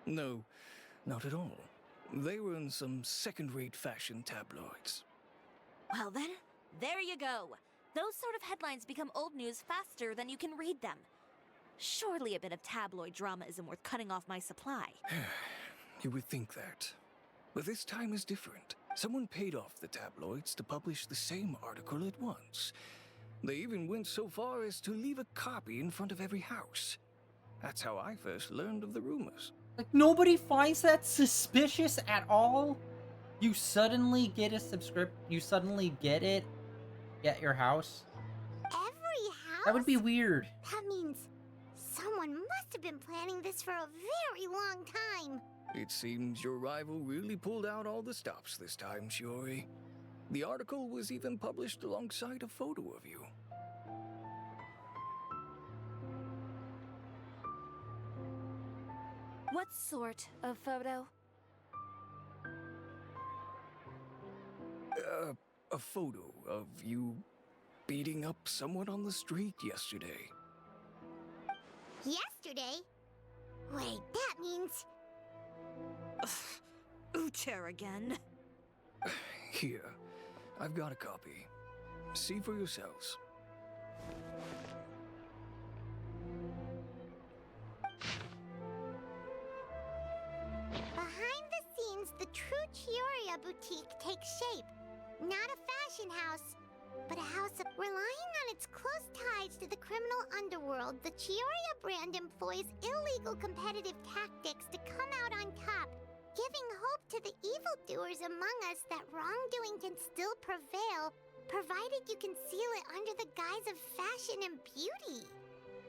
No, not at all. They were in some second-rate fashion tabloids. Well then, there you go. Those sort of headlines become old news faster than you can read them. Surely a bit of tabloid drama isn't worth cutting off my supply. You would think that. But this time is different. Someone paid off the tabloids to publish the same article at once. They even went so far as to leave a copy in front of every house. That's how I first learned of the rumors. Like, nobody finds that suspicious at all? You suddenly get a you suddenly get it at your house? Every house? That would be weird. That means someone must have been planning this for a very long time. It seems your rival really pulled out all the stops this time, Shiori. The article was even published alongside a photo of you. What sort of photo? A photo of you beating up someone on the street yesterday. Yesterday? Wait, that means... Uter again. Here, I've got a copy. See for yourselves. Behind the scenes, the true Chioria boutique takes shape. Not a fashion house, but a house relying on its close ties to the criminal underworld. The Chioria brand employs illegal competitive tactics to come out on top, giving hope to the evildoers among us that wrongdoing can still prevail, provided you conceal it under the guise of fashion and beauty.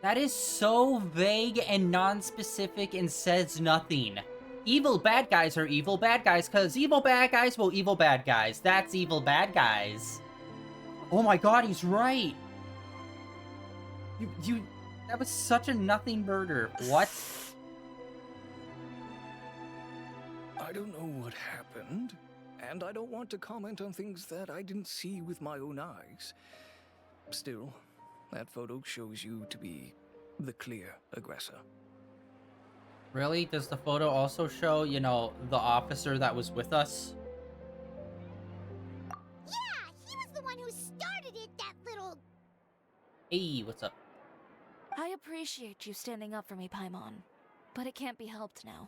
That is so vague and non-specific and says nothing. Evil bad guys are evil bad guys, because evil bad guys will evil bad guys. That's evil bad guys. Oh my god, he's right. That was such a nothing burger. What? I don't know what happened, and I don't want to comment on things that I didn't see with my own eyes. Still, that photo shows you to be the clear aggressor. Really? Does the photo also show, you know, the officer that was with us? Yeah, he was the one who started it, that little... Hey, what's up? I appreciate you standing up for me, Paimon, but it can't be helped now.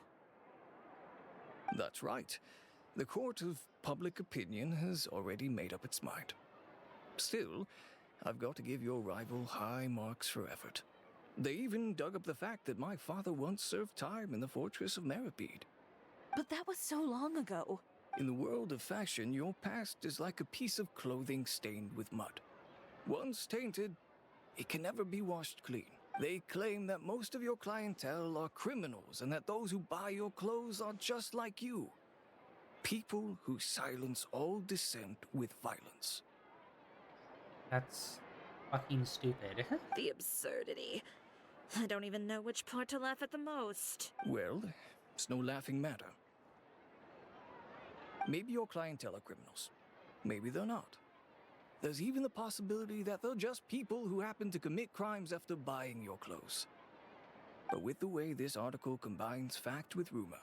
That's right. The court of public opinion has already made up its mind. Still, I've got to give your rival high marks for effort. They even dug up the fact that my father once served time in the fortress of Meripede. But that was so long ago. In the world of fashion, your past is like a piece of clothing stained with mud. Once tainted, it can never be washed clean. They claim that most of your clientele are criminals and that those who buy your clothes are just like you. People who silence all dissent with violence. That's fucking stupid. The absurdity. I don't even know which part to laugh at the most. Well, it's no laughing matter. Maybe your clientele are criminals. Maybe they're not. There's even the possibility that they're just people who happen to commit crimes after buying your clothes. But with the way this article combines fact with rumor,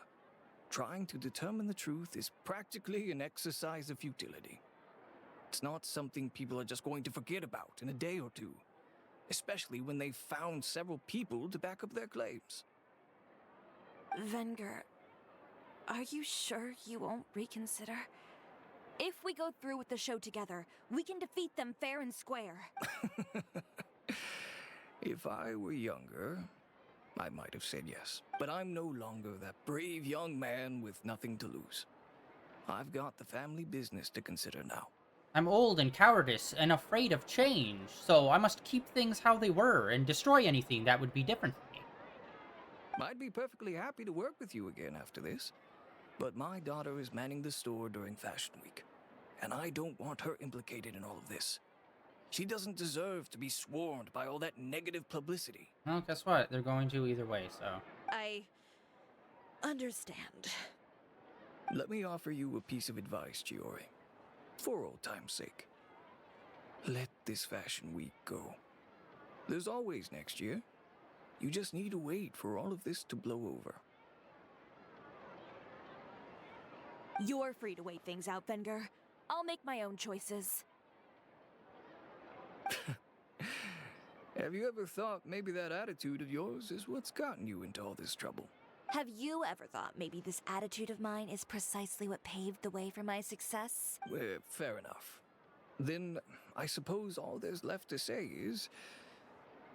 trying to determine the truth is practically an exercise of futility. It's not something people are just going to forget about in a day or two, especially when they've found several people to back up their claims. Venger, are you sure you won't reconsider? If we go through with the show together, we can defeat them fair and square. If I were younger, I might have said yes. But I'm no longer that brave young man with nothing to lose. I've got the family business to consider now. I'm old and cowardice and afraid of change, so I must keep things how they were and destroy anything that would be different from me. I'd be perfectly happy to work with you again after this. But my daughter is manning the store during Fashion Week, and I don't want her implicated in all of this. She doesn't deserve to be swarmed by all that negative publicity. Well, guess what? They're going to either way, so... I understand. Let me offer you a piece of advice, Chiori. For old time's sake. let this fashion week go. There's always next year. You just need to wait for all of this to blow over. You're free to wait things out, Venger. I'll make my own choices. Have you ever thought maybe that attitude of yours is what's gotten you into all this trouble? Have you ever thought maybe this attitude of mine is precisely what paved the way for my success? Well, fair enough. Then I suppose all there's left to say is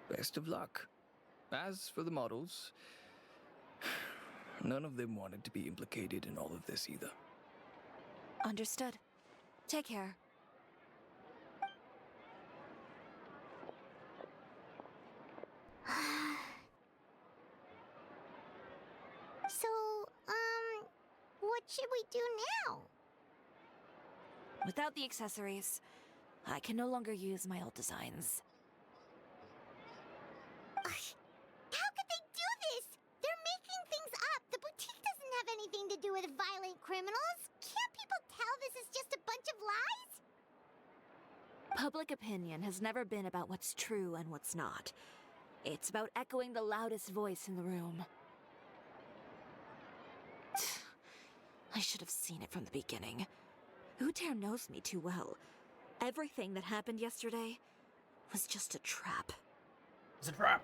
best of luck. As for the models, none of them wanted to be implicated in all of this either. Understood. Take care. So, what should we do now? Without the accessories, I can no longer use my old designs. How could they do this? They're making things up. The boutique doesn't have anything to do with violent criminals. Can't people tell this is just a bunch of lies? Public opinion has never been about what's true and what's not. It's about echoing the loudest voice in the room. I should have seen it from the beginning. Uter knows me too well. Everything that happened yesterday was just a trap. It's a trap.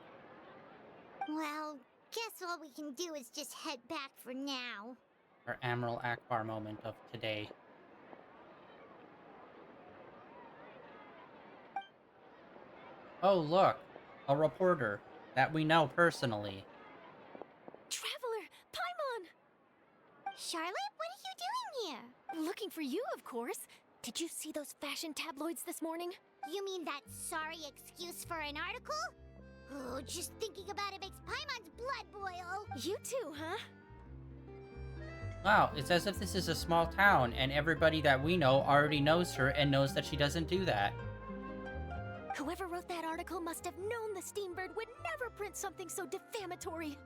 Well, guess all we can do is just head back for now. Our Admiral Akbar moment of today. Oh, look. A reporter that we know personally. Traveler! Paimon! Charlotte, what are you doing here? Looking for you, of course. Did you see those fashion tabloids this morning? You mean that sorry excuse for an article? Oh, just thinking about it makes Paimon's blood boil. You too, huh? Wow, it's as if this is a small town and everybody that we know already knows her and knows that she doesn't do that. Whoever wrote that article must have known the Steambird would never print something so defamatory.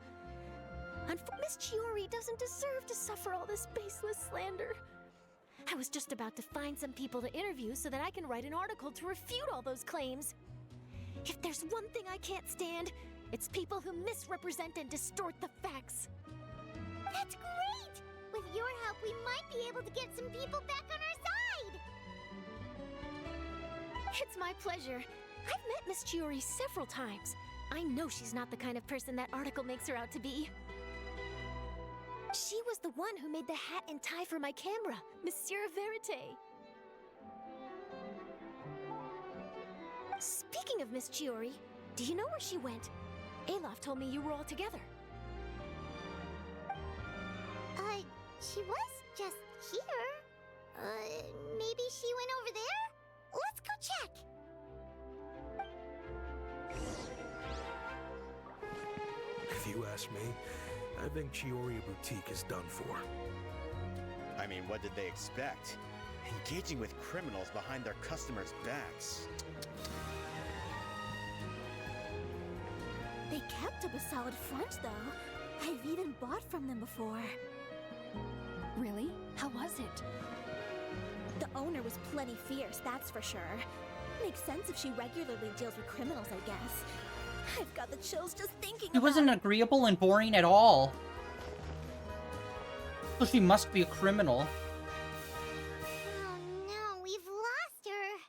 Miss Chiori doesn't deserve to suffer all this baseless slander. I was just about to find some people to interview so that I can write an article to refute all those claims. If there's one thing I can't stand, it's people who misrepresent and distort the facts. That's great! With your help, we might be able to get some people back on our side! It's my pleasure. I've met Miss Chiori several times. I know she's not the kind of person that article makes her out to be. She was the one who made the hat and tie for my camera, Monsieur Verite. Speaking of Miss Chiori, do you know where she went? Alof told me you were all together. She was just here. Maybe she went over there? Let's go check. If you ask me, I think Chiori Boutique is done for. I mean, what did they expect? Engaging with criminals behind their customers' backs. They kept up a solid front, though. I've even bought from them before. Really? How was it? The owner was plenty fierce, that's for sure. Makes sense if she regularly deals with criminals, I guess. I've got the chills just thinking She wasn't about agreeable and boring at all. So she must be a criminal. Oh no, we've lost her.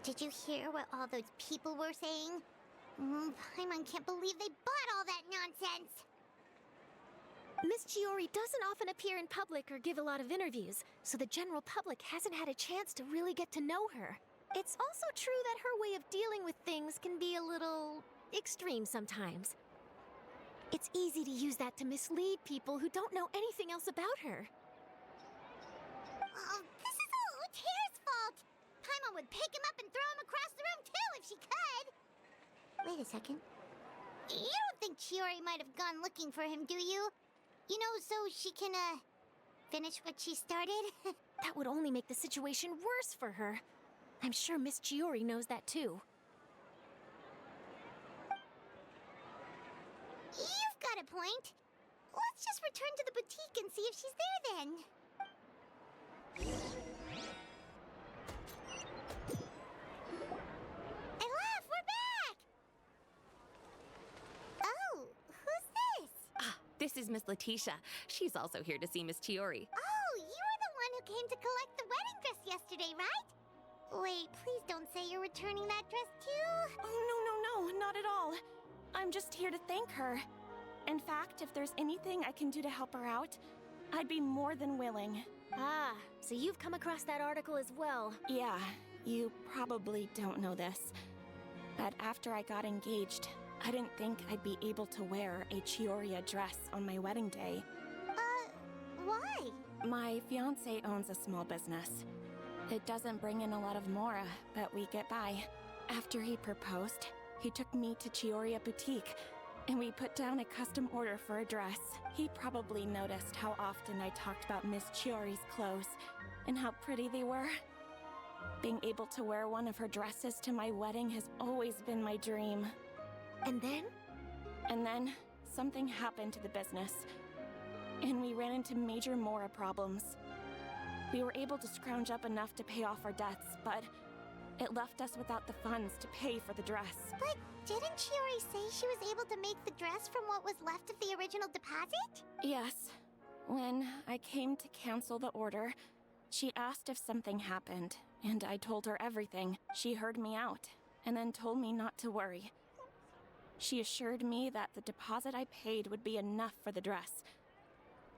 Did you hear what all those people were saying? Paimon can't believe they bought all that nonsense. Miss Chiori doesn't often appear in public or give a lot of interviews, so the general public hasn't had a chance to really get to know her. It's also true that her way of dealing with things can be a little extreme sometimes. It's easy to use that to mislead people who don't know anything else about her. Oh, this is all Uter's fault. Paimon would pick him up and throw him across the room too if she could. Wait a second. You don't think Chiori might have gone looking for him, do you? You know, so she can, finish what she started? That would only make the situation worse for her. I'm sure Miss Chiori knows that too. You've got a point. Let's just return to the boutique and see if she's there then. This is Miss Letitia. She's also here to see Miss Chiori. Oh, you were the one who came to collect the wedding dress yesterday, right? Wait, please don't say you're returning that dress too. Oh, no, not at all. I'm just here to thank her. In fact, if there's anything I can do to help her out, I'd be more than willing. Ah, so you've come across that article as well. Yeah, you probably don't know this, but after I got engaged, I didn't think I'd be able to wear a Chioria dress on my wedding day. Why? My fiancé owns a small business. It doesn't bring in a lot of mora, but we get by. After he proposed, he took me to Chioria Boutique, and we put down a custom order for a dress. He probably noticed how often I talked about Miss Chiori's clothes, and how pretty they were. Being able to wear one of her dresses to my wedding has always been my dream. And then? And then, something happened to the business, and we ran into major mora problems. We were able to scrounge up enough to pay off our debts, but it left us without the funds to pay for the dress. But didn't Chiori say she was able to make the dress from what was left of the original deposit? Yes. When I came to cancel the order, she asked if something happened, and I told her everything. She heard me out, and then told me not to worry. She assured me that the deposit I paid would be enough for the dress,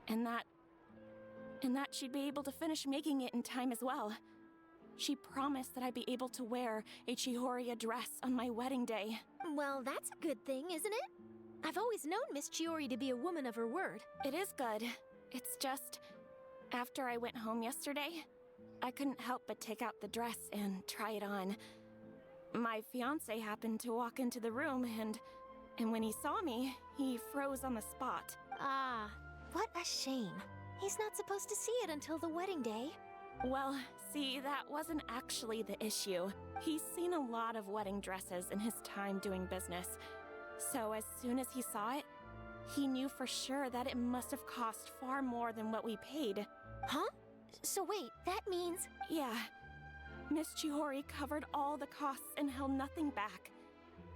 and that she'd be able to finish making it in time as well. She promised that I'd be able to wear a Chihoria dress on my wedding day. Well, that's a good thing, isn't it? I've always known Miss Chiori to be a woman of her word. It is good. It's just, after I went home yesterday, I couldn't help but take out the dress and try it on. My fiancé happened to walk into the room, and when he saw me, he froze on the spot. Ah, what a shame. He's not supposed to see it until the wedding day. Well, see, that wasn't actually the issue. He's seen a lot of wedding dresses in his time doing business. So as soon as he saw it, he knew for sure that it must have cost far more than what we paid. Huh? So wait, that means... Yeah. Miss Chihori covered all the costs and held nothing back.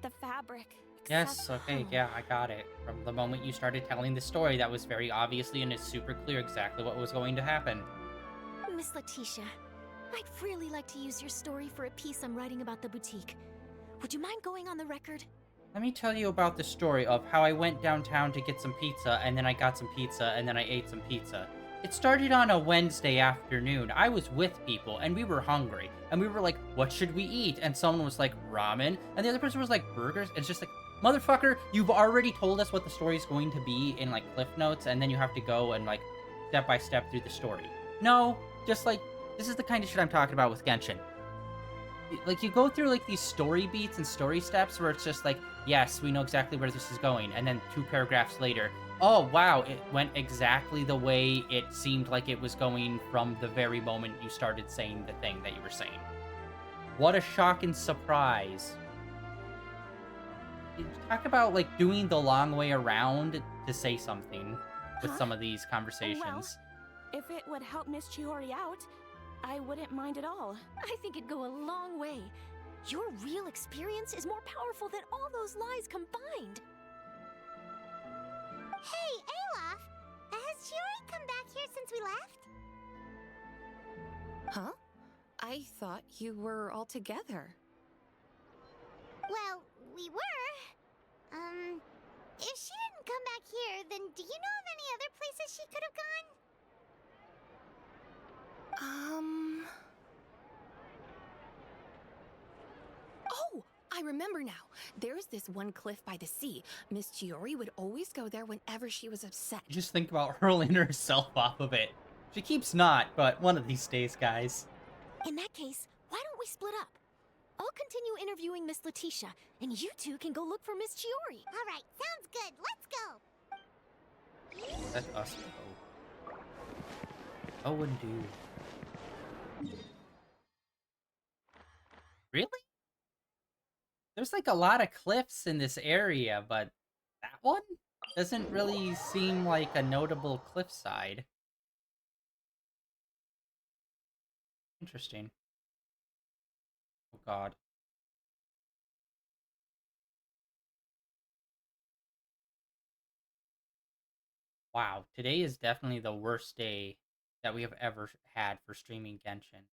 The fabric... Yes, okay, yeah, I got it. From the moment you started telling the story, that was very obviously and it's super clear exactly what was going to happen. Miss Letitia, I'd really like to use your story for a piece I'm writing about the boutique. Would you mind going on the record? Let me tell you about the story of how I went downtown to get some pizza, and then I got some pizza, and then I ate some pizza. It started on a Wednesday afternoon. I was with people, and we were hungry. And we were like, what should we eat? And someone was like, ramen. And the other person was like, burgers. And it's just like, motherfucker, you've already told us what the story's going to be in, like, Cliff Notes, and then you have to go and, like, step by step through the story. No, just, like, this is the kind of shit I'm talking about with Genshin. Like, you go through, like, these story beats and story steps where it's just like, yes, we know exactly where this is going, and then 2 paragraphs later, oh, wow, it went exactly the way it seemed like it was going from the very moment you started saying the thing that you were saying. What a shock and surprise. Talk about, like, doing the long way around to say something with some of these conversations. Well, if it would help Miss Chiori out, I wouldn't mind at all. I think it'd go a long way. Your real experience is more powerful than all those lies combined. Hey, Olaf! Has Chiori come back here since we left? Huh? I thought you were all together. Well, we were. If she didn't come back here, then do you know of any other places she could have gone? Oh, I remember now. There's this one cliff by the sea. Miss Chiori would always go there whenever she was upset. Just think about hurling herself off of it. She keeps not, but one of these days, guys. In that case, why don't we split up? I'll continue interviewing Miss Letitia, and you two can go look for Miss Chiori. All right, sounds good. Let's go. Let us go. Oh, and do. Really? There's like a lot of cliffs in this area, but that one doesn't really seem like a notable cliffside. Interesting. Oh god. Wow, today is definitely the worst day that we have ever had for streaming Genshin.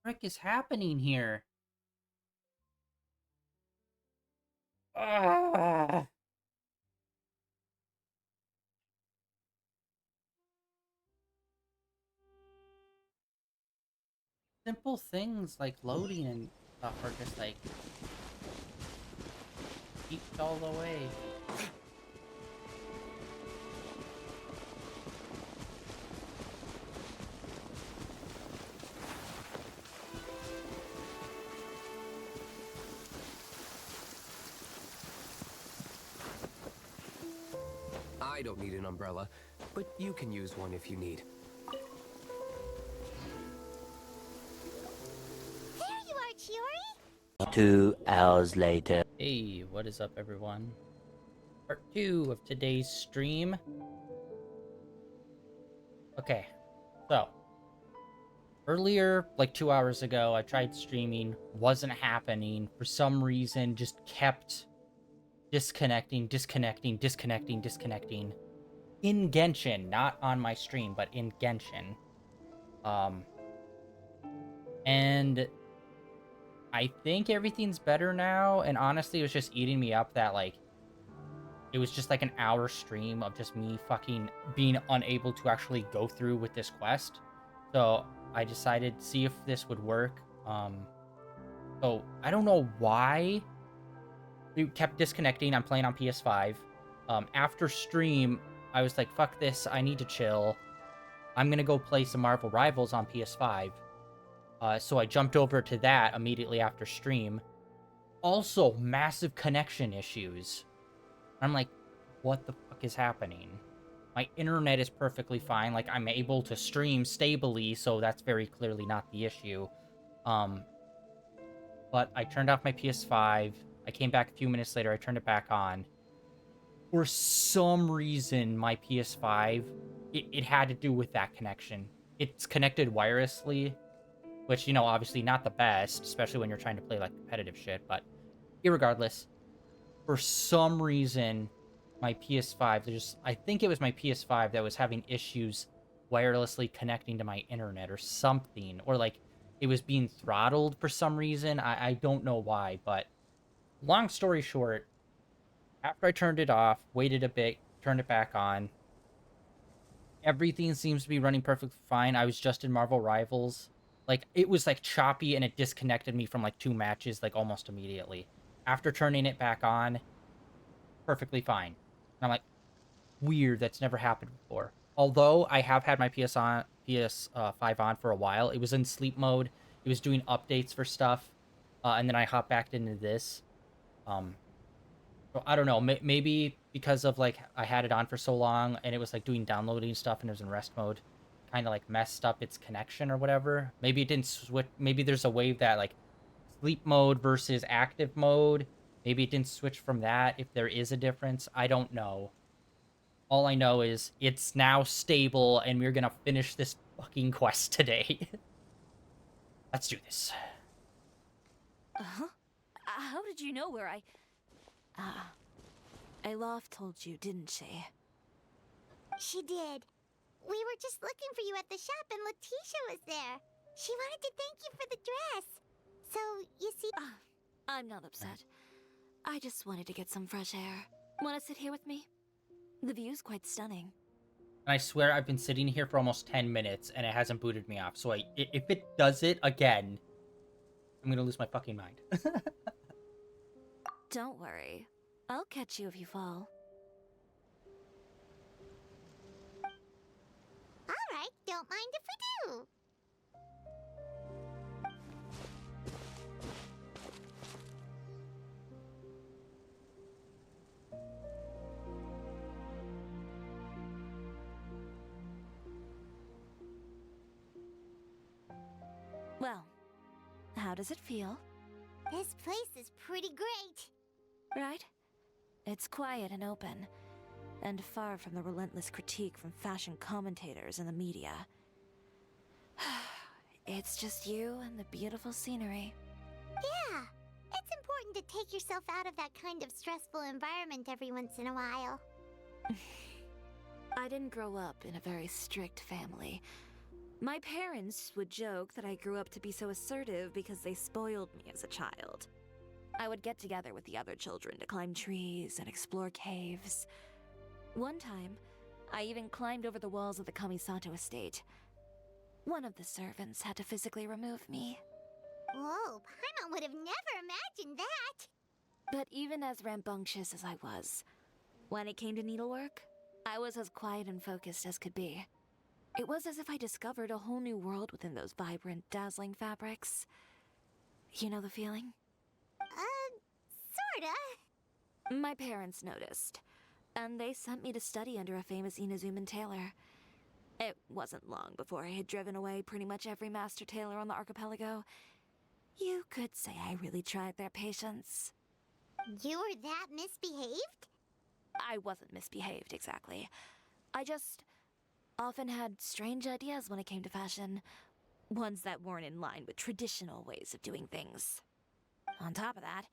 What is happening here? Ah. Simple things like loading and stuff are just like keeps all the way. I don't need an umbrella, but you can use one if you need. There you are, Chiori! 2 hours later. Hey, what is up, everyone? Part 2 of today's stream. Okay, so earlier, like 2 hours ago, I tried streaming, wasn't happening. For some reason, just kept disconnecting in Genshin, not on my stream, but in Genshin. And I think everything's better now, and honestly, it was just eating me up that, like, it was just like an hour stream of just me fucking being unable to actually go through with this quest. So I decided to see if this would work. So I don't know why it kept disconnecting. I'm playing on PS5. After stream, I was like, fuck this, I need to chill. I'm gonna go play some Marvel Rivals on PS5. So I jumped over to that immediately after stream. Also, massive connection issues. I'm like, what the fuck is happening? My internet is perfectly fine. Like, I'm able to stream stably, so that's very clearly not the issue. But I turned off my PS5. I came back a few minutes later. I turned it back on. For some reason, my PS5, it had to do with that connection. It's connected wirelessly, which, you know, obviously not the best, especially when you're trying to play, like, competitive shit. But irregardless, for some reason, my PS5, I think it was my PS5 that was having issues wirelessly connecting to my internet or something. Or, like, it was being throttled for some reason. I don't know why, but long story short, after I turned it off, waited a bit, turned it back on, everything seems to be running perfectly fine. I was just in Marvel Rivals. Like, it was, like, choppy, and it disconnected me from, like, 2 matches, like, almost immediately. After turning it back on, perfectly fine. And I'm like, weird, that's never happened before. Although I have had my PS5 on for a while, it was in sleep mode. It was doing updates for stuff, and then I hopped back into this. So I don't know. Maybe because of, like, I had it on for so long, and it was, like, doing downloading stuff, and it was in rest mode, kind of, like, messed up its connection or whatever. Maybe it didn't switch. Maybe there's a way that, like, sleep mode versus active mode. Maybe it didn't switch from that, if there is a difference. I don't know. All I know is it's now stable, and we're gonna finish this fucking quest today. Let's do this. Uh-huh. How did you know where I... Alof told you, didn't she? She did. We were just looking for you at the shop and Letitia was there. She wanted to thank you for the dress. So, you see... I'm not upset. I just wanted to get some fresh air. Want to sit here with me? The view's quite stunning. And I swear I've been sitting here for almost 10 minutes, and it hasn't booted me off. So if it does it again, I'm gonna lose my fucking mind. Don't worry. I'll catch you if you fall. Alright, don't mind if we do. Well, how does it feel? This place is pretty great. Right? It's quiet and open, and far from the relentless critique from fashion commentators and the media. it's just you and the beautiful scenery. Yeah, it's important to take yourself out of that kind of stressful environment every once in a while. I didn't grow up in a very strict family. My parents would joke that I grew up to be so assertive because they spoiled me as a child. I would get together with the other children to climb trees and explore caves. One time, I even climbed over the walls of the Kamisato estate. One of the servants had to physically remove me. Whoa, Paimon would have never imagined that! But even as rambunctious as I was, when it came to needlework, I was as quiet and focused as could be. It was as if I discovered a whole new world within those vibrant, dazzling fabrics. You know the feeling? Sorta. My parents noticed, and they sent me to study under a famous Inazuman tailor. It wasn't long before I had driven away pretty much every master tailor on the archipelago. You could say I really tried their patience. You were that misbehaved? I wasn't misbehaved, exactly. I just often had strange ideas when it came to fashion. Ones that weren't in line with traditional ways of doing things. On top of that,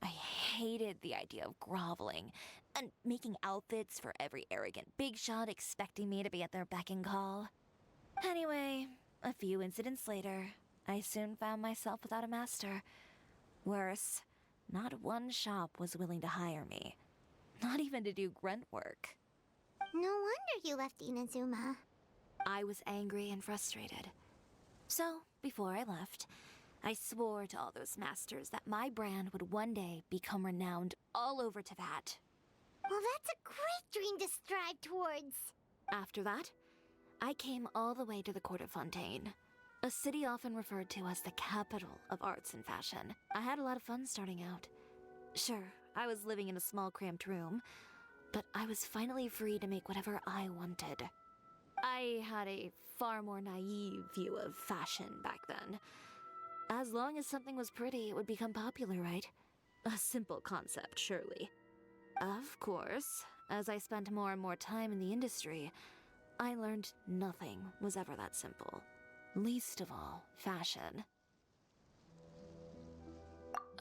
I hated the idea of groveling and making outfits for every arrogant big shot expecting me to be at their beck and call. Anyway, a few incidents later, I soon found myself without a master. Worse, not one shop was willing to hire me. Not even to do grunt work. No wonder you left Inazuma. I was angry and frustrated. So, before I left, I swore to all those masters that my brand would one day become renowned all over Teyvat. Well, that's a great dream to strive towards. After that, I came all the way to the court of Fontaine, a city often referred to as the capital of arts and fashion. I had a lot of fun starting out. Sure, I was living in a small cramped room, but I was finally free to make whatever I wanted. I had a far more naive view of fashion back then. As long as something was pretty, it would become popular, right? A simple concept, surely. Of course, as I spent more and more time in the industry, I learned nothing was ever that simple. Least of all, fashion.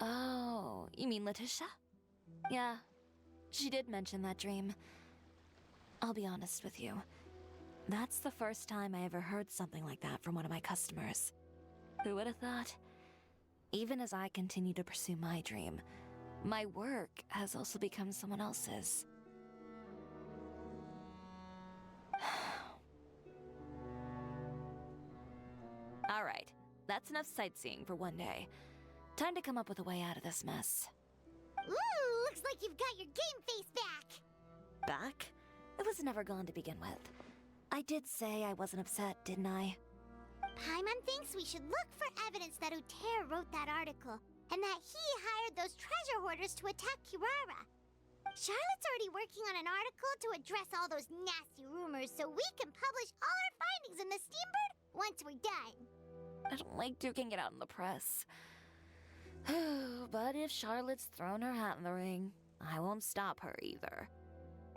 Oh, you mean Letitia? Yeah, she did mention that dream. I'll be honest with you. That's the first time I ever heard something like that from one of my customers. Who would have thought? Even as I continue to pursue my dream, my work has also become someone else's. Alright, that's enough sightseeing for one day. Time to come up with a way out of this mess. Ooh, looks like you've got your game face back! Back? It was never gone to begin with. I did say I wasn't upset, didn't I? Paimon thinks we should look for evidence that Uter wrote that article, and that he hired those treasure hoarders to attack Kirara. Charlotte's already working on an article to address all those nasty rumors so we can publish all our findings in the Steambird once we're done. I don't like duking it out in the press. But if Charlotte's thrown her hat in the ring, I won't stop her either.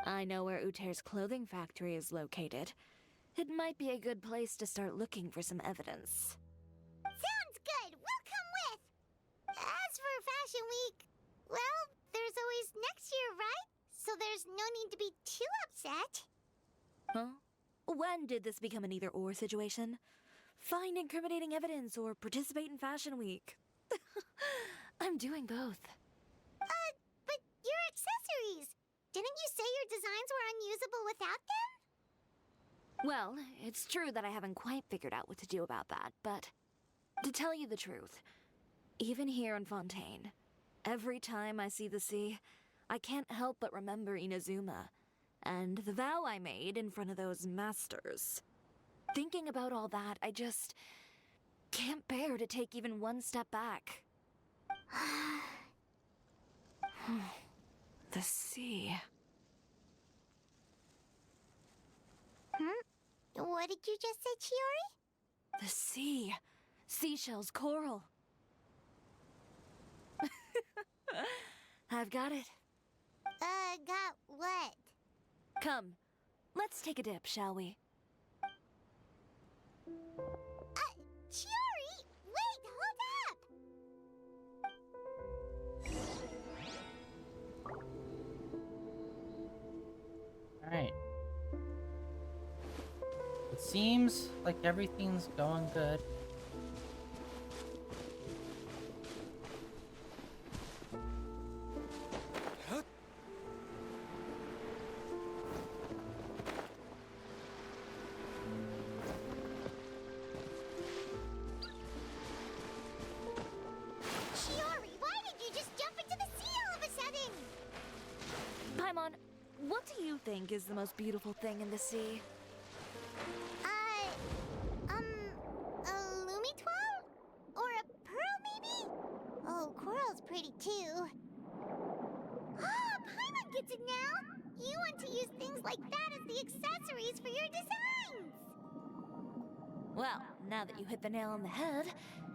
I know where Uter's clothing factory is located. It might be a good place to start looking for some evidence. Sounds good! We'll come with! As for Fashion Week, well, there's always next year, right? So there's no need to be too upset. Huh? When did this become an either-or situation? Find incriminating evidence or participate in Fashion Week. I'm doing both. But your accessories! Didn't you say your designs were unusable without them? Well, it's true that I haven't quite figured out what to do about that, but to tell you the truth, even here in Fontaine, every time I see the sea, I can't help but remember Inazuma and the vow I made in front of those masters. Thinking about all that, I just can't bear to take even one step back. The sea. What did you just say, Chiori? The sea. Seashells, coral. I've got it. Got what? Come, let's take a dip, shall we? Chiori, wait, hold up! Alright. It seems like everything's going good. Chiori, why did you just jump into the sea all of a sudden? Paimon, what do you think is the most beautiful thing in the sea? A Lumitwal? Or a pearl, maybe? Oh, coral's pretty too. Ah, Paimon gets it now! You want to use things like that as the accessories for your designs! Well, now that you hit the nail on the head,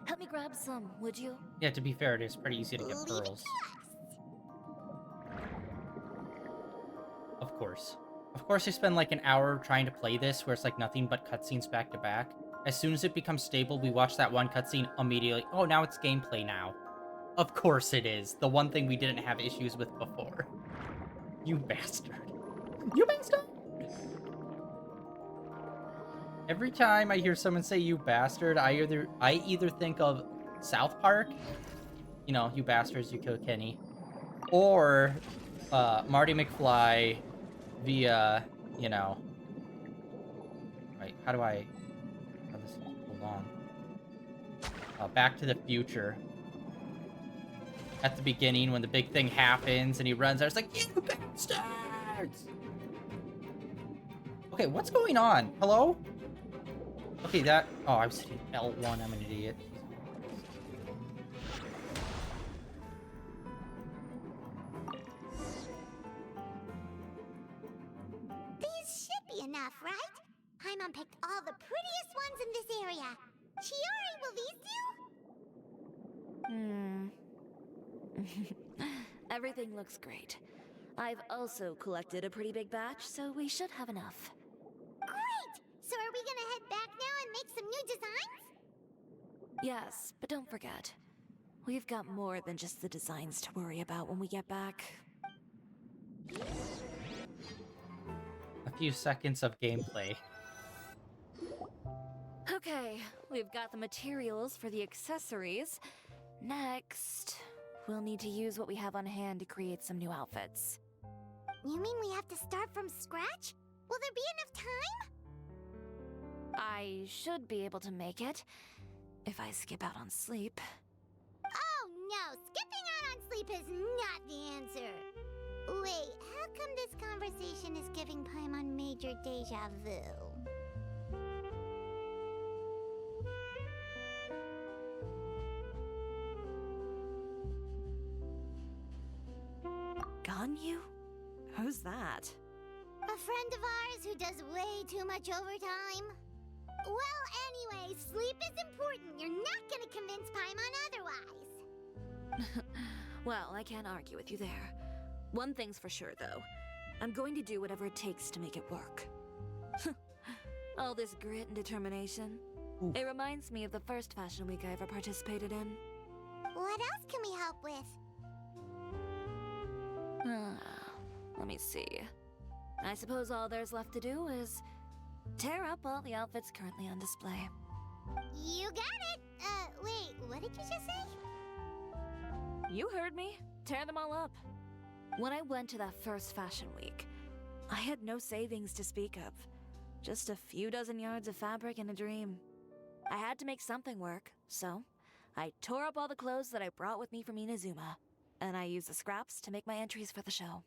help me grab some, would you? Yeah, to be fair, it is pretty easy to get Leave it pearls. to us! Of course. Of course, I spend like an hour trying to play this where it's like nothing but cutscenes back to back. As soon as it becomes stable, we watch that one cutscene immediately. Oh, now it's gameplay now. Of course it is. The one thing we didn't have issues with before. You bastard. You bastard! Every time I hear someone say you bastard, I either think of South Park, you know, you bastards, you killed Kenny, or Marty McFly via, you know, right, how this is so long. Back to the Future. At the beginning, when the big thing happens and he runs out, it's like, you bastards! Okay, what's going on? Hello? Okay, that... Oh, I was hitting L1, I'm an idiot. These should be enough, right? Paimon picked all the prettiest ones in this area. Chiori, will these do? Everything looks great. I've also collected a pretty big batch, so we should have enough. Great! So are we gonna head back now and make some new designs? Yes, but don't forget, we've got more than just the designs to worry about when we get back. A few seconds of gameplay. Okay, we've got the materials for the accessories. Next, we'll need to use what we have on hand to create some new outfits. You mean we have to start from scratch? Will there be enough time? I should be able to make it, if I skip out on sleep. Oh no, skipping out on sleep is not the answer. Wait, how come this conversation is giving Paimon major deja vu? Ganyu? Who's that? A friend of ours who does way too much overtime. Well, anyway, sleep is important. You're not gonna convince Paimon otherwise. Well, I can't argue with you there. One thing's for sure, though. I'm going to do whatever it takes to make it work. All this grit and determination. Ooh. It reminds me of the first fashion week I ever participated in. What else can we help with? Let me see. I suppose all there's left to do is tear up all the outfits currently on display. You got it! Wait, what did you just say? You heard me. Tear them all up. When I went to that first fashion week, I had no savings to speak of. Just a few dozen yards of fabric and a dream. I had to make something work, so I tore up all the clothes that I brought with me from Inazuma, and I used the scraps to make my entries for the show.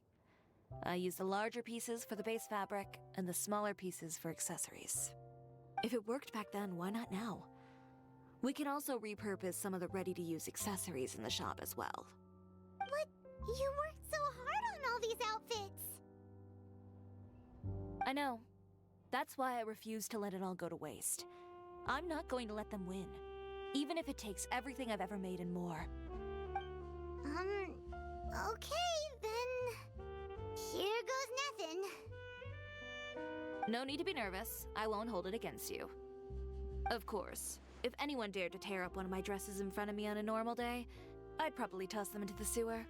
I used the larger pieces for the base fabric and the smaller pieces for accessories. If it worked back then, why not now? We can also repurpose some of the ready-to-use accessories in the shop as well. But you worked so hard on all these outfits! I know. That's why I refuse to let it all go to waste. I'm not going to let them win, even if it takes everything I've ever made and more. Okay, then... Here goes nothing. No need to be nervous. I won't hold it against you. Of course, If anyone dared to tear up one of my dresses in front of me on a normal day, I'd probably toss them into the sewer.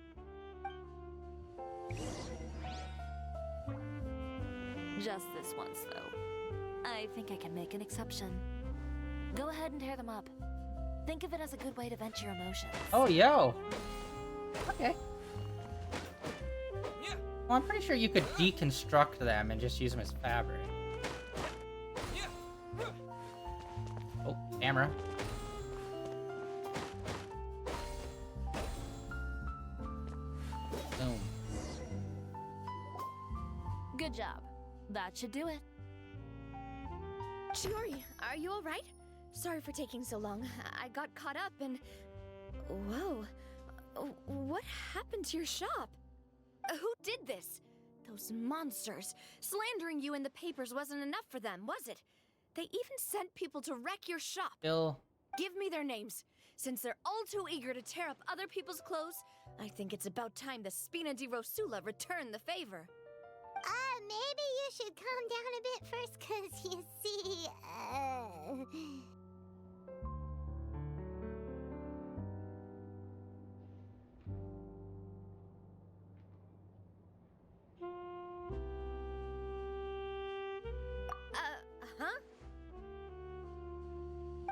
Just this once, though. I think I can make an exception. Go ahead and tear them up. Think of it as a good way to vent your emotions. Oh, yo. Okay. Well, I'm pretty sure you could deconstruct them and just use them as fabric. Oh, camera. Boom. Good job. That should do it. Chiori, are you alright? Sorry for taking so long. I got caught up and... Whoa. What happened to your shop? Who did this? Those monsters. Slandering you in the papers wasn't enough for them, was it? They even sent people to wreck your shop. Still. Give me their names. Since they're all too eager to tear up other people's clothes, I think it's about time the Spina di Rosula return the favor. Maybe you should calm down a bit first, 'cause you see, huh?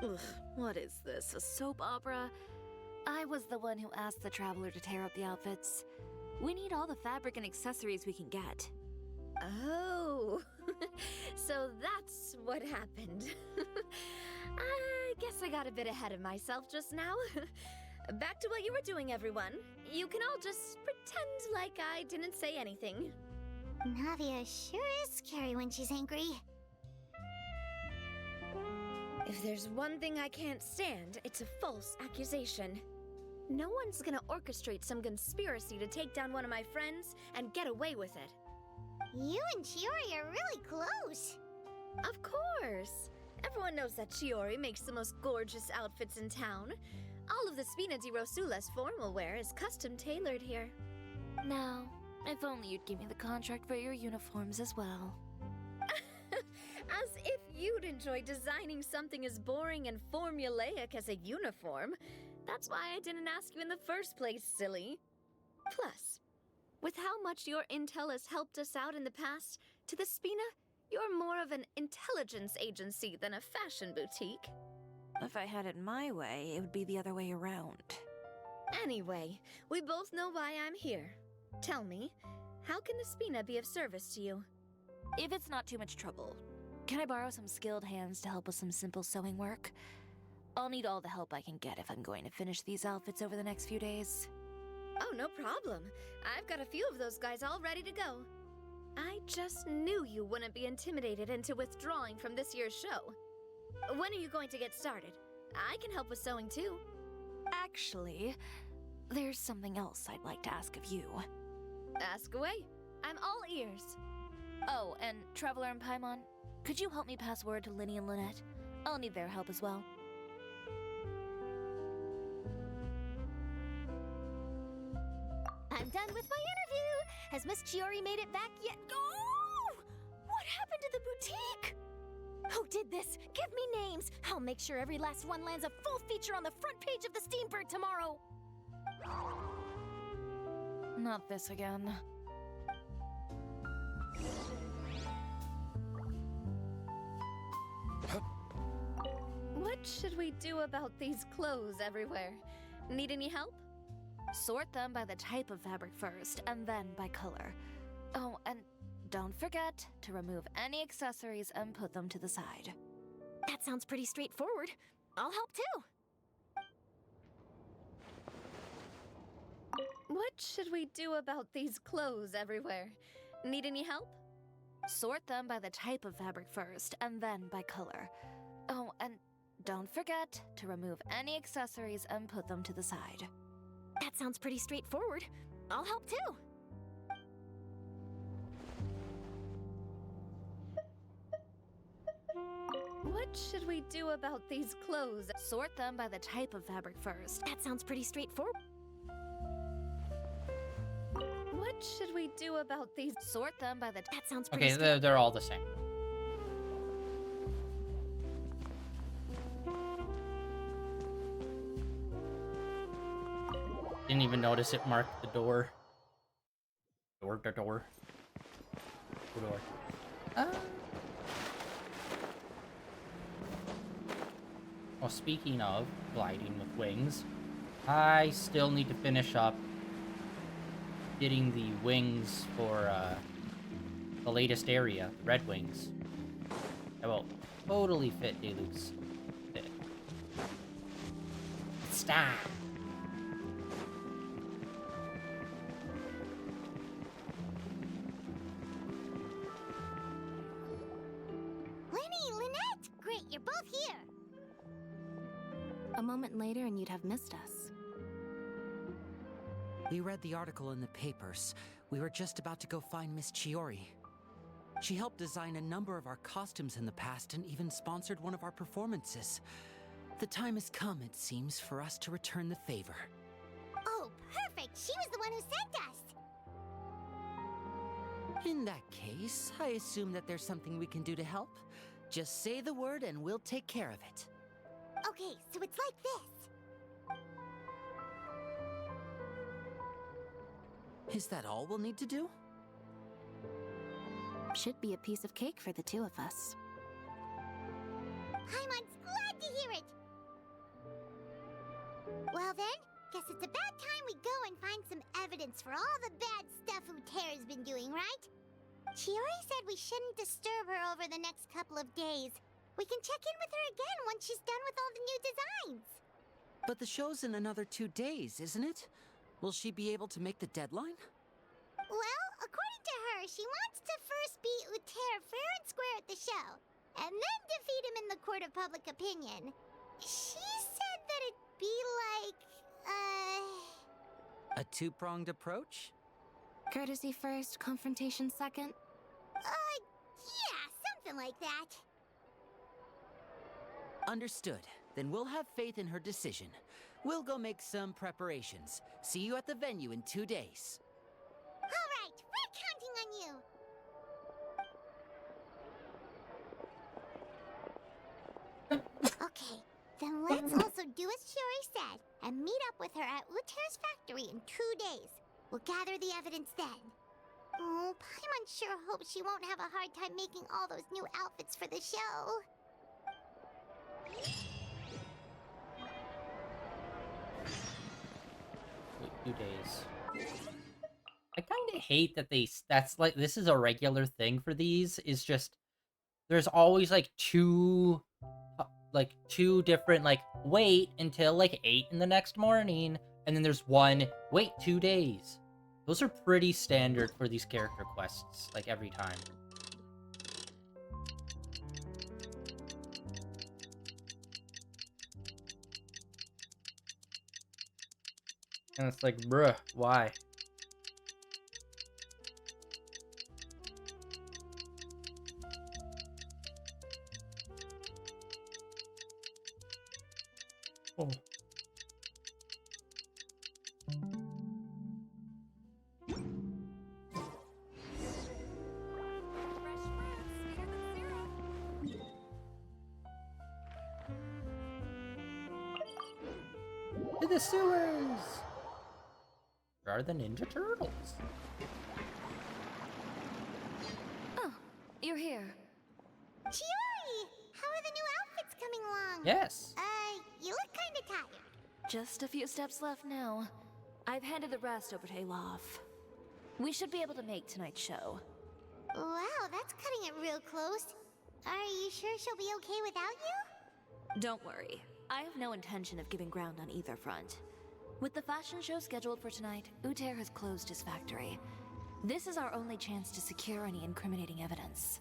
Ugh, what is this, a soap opera? I was the one who asked the traveler to tear up the outfits. We need all the fabric and accessories we can get. Oh, so that's what happened. I guess I got a bit ahead of myself just now. Back to what you were doing, everyone. You can all just pretend like I didn't say anything. Navia sure is scary when she's angry. If there's one thing I can't stand, it's a false accusation. No one's gonna orchestrate some conspiracy to take down one of my friends and get away with it. You and Chiori are really close. Of course. Everyone knows that Chiori makes the most gorgeous outfits in town. All of the Spina di Rosula's formal wear is custom tailored here. Now, if only you'd give me the contract for your uniforms as well. As if you'd enjoy designing something as boring and formulaic as a uniform. That's why I didn't ask you in the first place, silly. Plus, with how much your intel has helped us out in the past, to the Spina, you're more of an intelligence agency than a fashion boutique. If I had it my way, it would be the other way around. Anyway, we both know why I'm here. Tell me, how can the Spina be of service to you? If it's not too much trouble, can I borrow some skilled hands to help with some simple sewing work? I'll need all the help I can get if I'm going to finish these outfits over the next few days. Oh, no problem. I've got a few of those guys all ready to go. I just knew you wouldn't be intimidated into withdrawing from this year's show. When are you going to get started? I can help with sewing too. Actually, there's something else I'd like to ask of you. Ask away. I'm all ears. Oh, and Traveler and Paimon, could you help me pass word to Linny and Lynette? I'll need their help as well. I'm done with my interview. Has Miss Chiori made it back yet? Oh! What happened to the boutique? Who did this? Give me names. I'll make sure every last one lands a full feature on the front page of the Steambird tomorrow. Not this again. What should we do about these clothes everywhere? Need any help? Sort them by the type of fabric first, and then by color. Oh, and don't forget to remove any accessories and put them to the side. That sounds pretty straightforward. I'll help too. What should we do about these clothes everywhere? Need any help? Sort them by the type of fabric first, and then by color. Oh, and don't forget to remove any accessories and put them to the side. That sounds pretty straightforward. I'll help too. What should we do about these clothes? Sort them by the type of fabric first. That sounds pretty straightforward. What should we do about these? Sort them by the... That sounds pretty Okay, they're all the same. Didn't even notice it marked the door. Door. Door. Well, speaking of gliding with wings, I still need to finish up getting the wings for the latest area, Red Wings. That will totally fit Deluxe. Stop! Lenny, Lynette! Great, you're both here! A moment later and you'd have missed us. We read the article in the papers. We were just about to go find Miss Chiori. She helped design a number of our costumes in the past and even sponsored one of our performances. The time has come, it seems, for us to return the favor. Oh, perfect! She was the one who sent us! In that case, I assume that there's something we can do to help. Just say the word and we'll take care of it. Okay, so it's like this. Is that all we'll need to do? Should be a piece of cake for the two of us. Paimon's glad to hear it! Well then, guess it's about time we go and find some evidence for all the bad stuff Uterra's been doing, right? Chiori said we shouldn't disturb her over the next couple of days. We can check in with her again once she's done with all the new designs. But the show's in another 2 days, isn't it? Will she be able to make the deadline? Well, according to her, she wants to first beat Uter fair and square at the show, and then defeat him in the court of public opinion. She said that it'd be like, A two-pronged approach? Courtesy first, confrontation second? Yeah, something like that. Understood. Then we'll have faith in her decision. We'll go make some preparations. See you at the venue in 2 days. All right, we're counting on you. Okay, then let's also do as Chiori said and meet up with her at Uter's factory in 2 days. We'll gather the evidence then. Oh, Paimon sure hopes she won't have a hard time making all those new outfits for the show. Wait, 2 days. I kind of hate that that's like, this is a regular thing for these, is just, there's always like two different, like, wait until like 8 in the next morning, and then there's one, wait 2 days. Those are pretty standard for these character quests, like every time. And it's like, bruh, why? Oh. To the sewers! Where are the Ninja Turtles? Oh, you're here. Chiori! How are the new outfits coming along? Yes. You look kinda tired. Just a few steps left now. I've handed the rest over to Elof. We should be able to make tonight's show. Wow, that's cutting it real close. Are you sure she'll be okay without you? Don't worry. I have no intention of giving ground on either front. With the fashion show scheduled for tonight, Uter has closed his factory. This is our only chance to secure any incriminating evidence.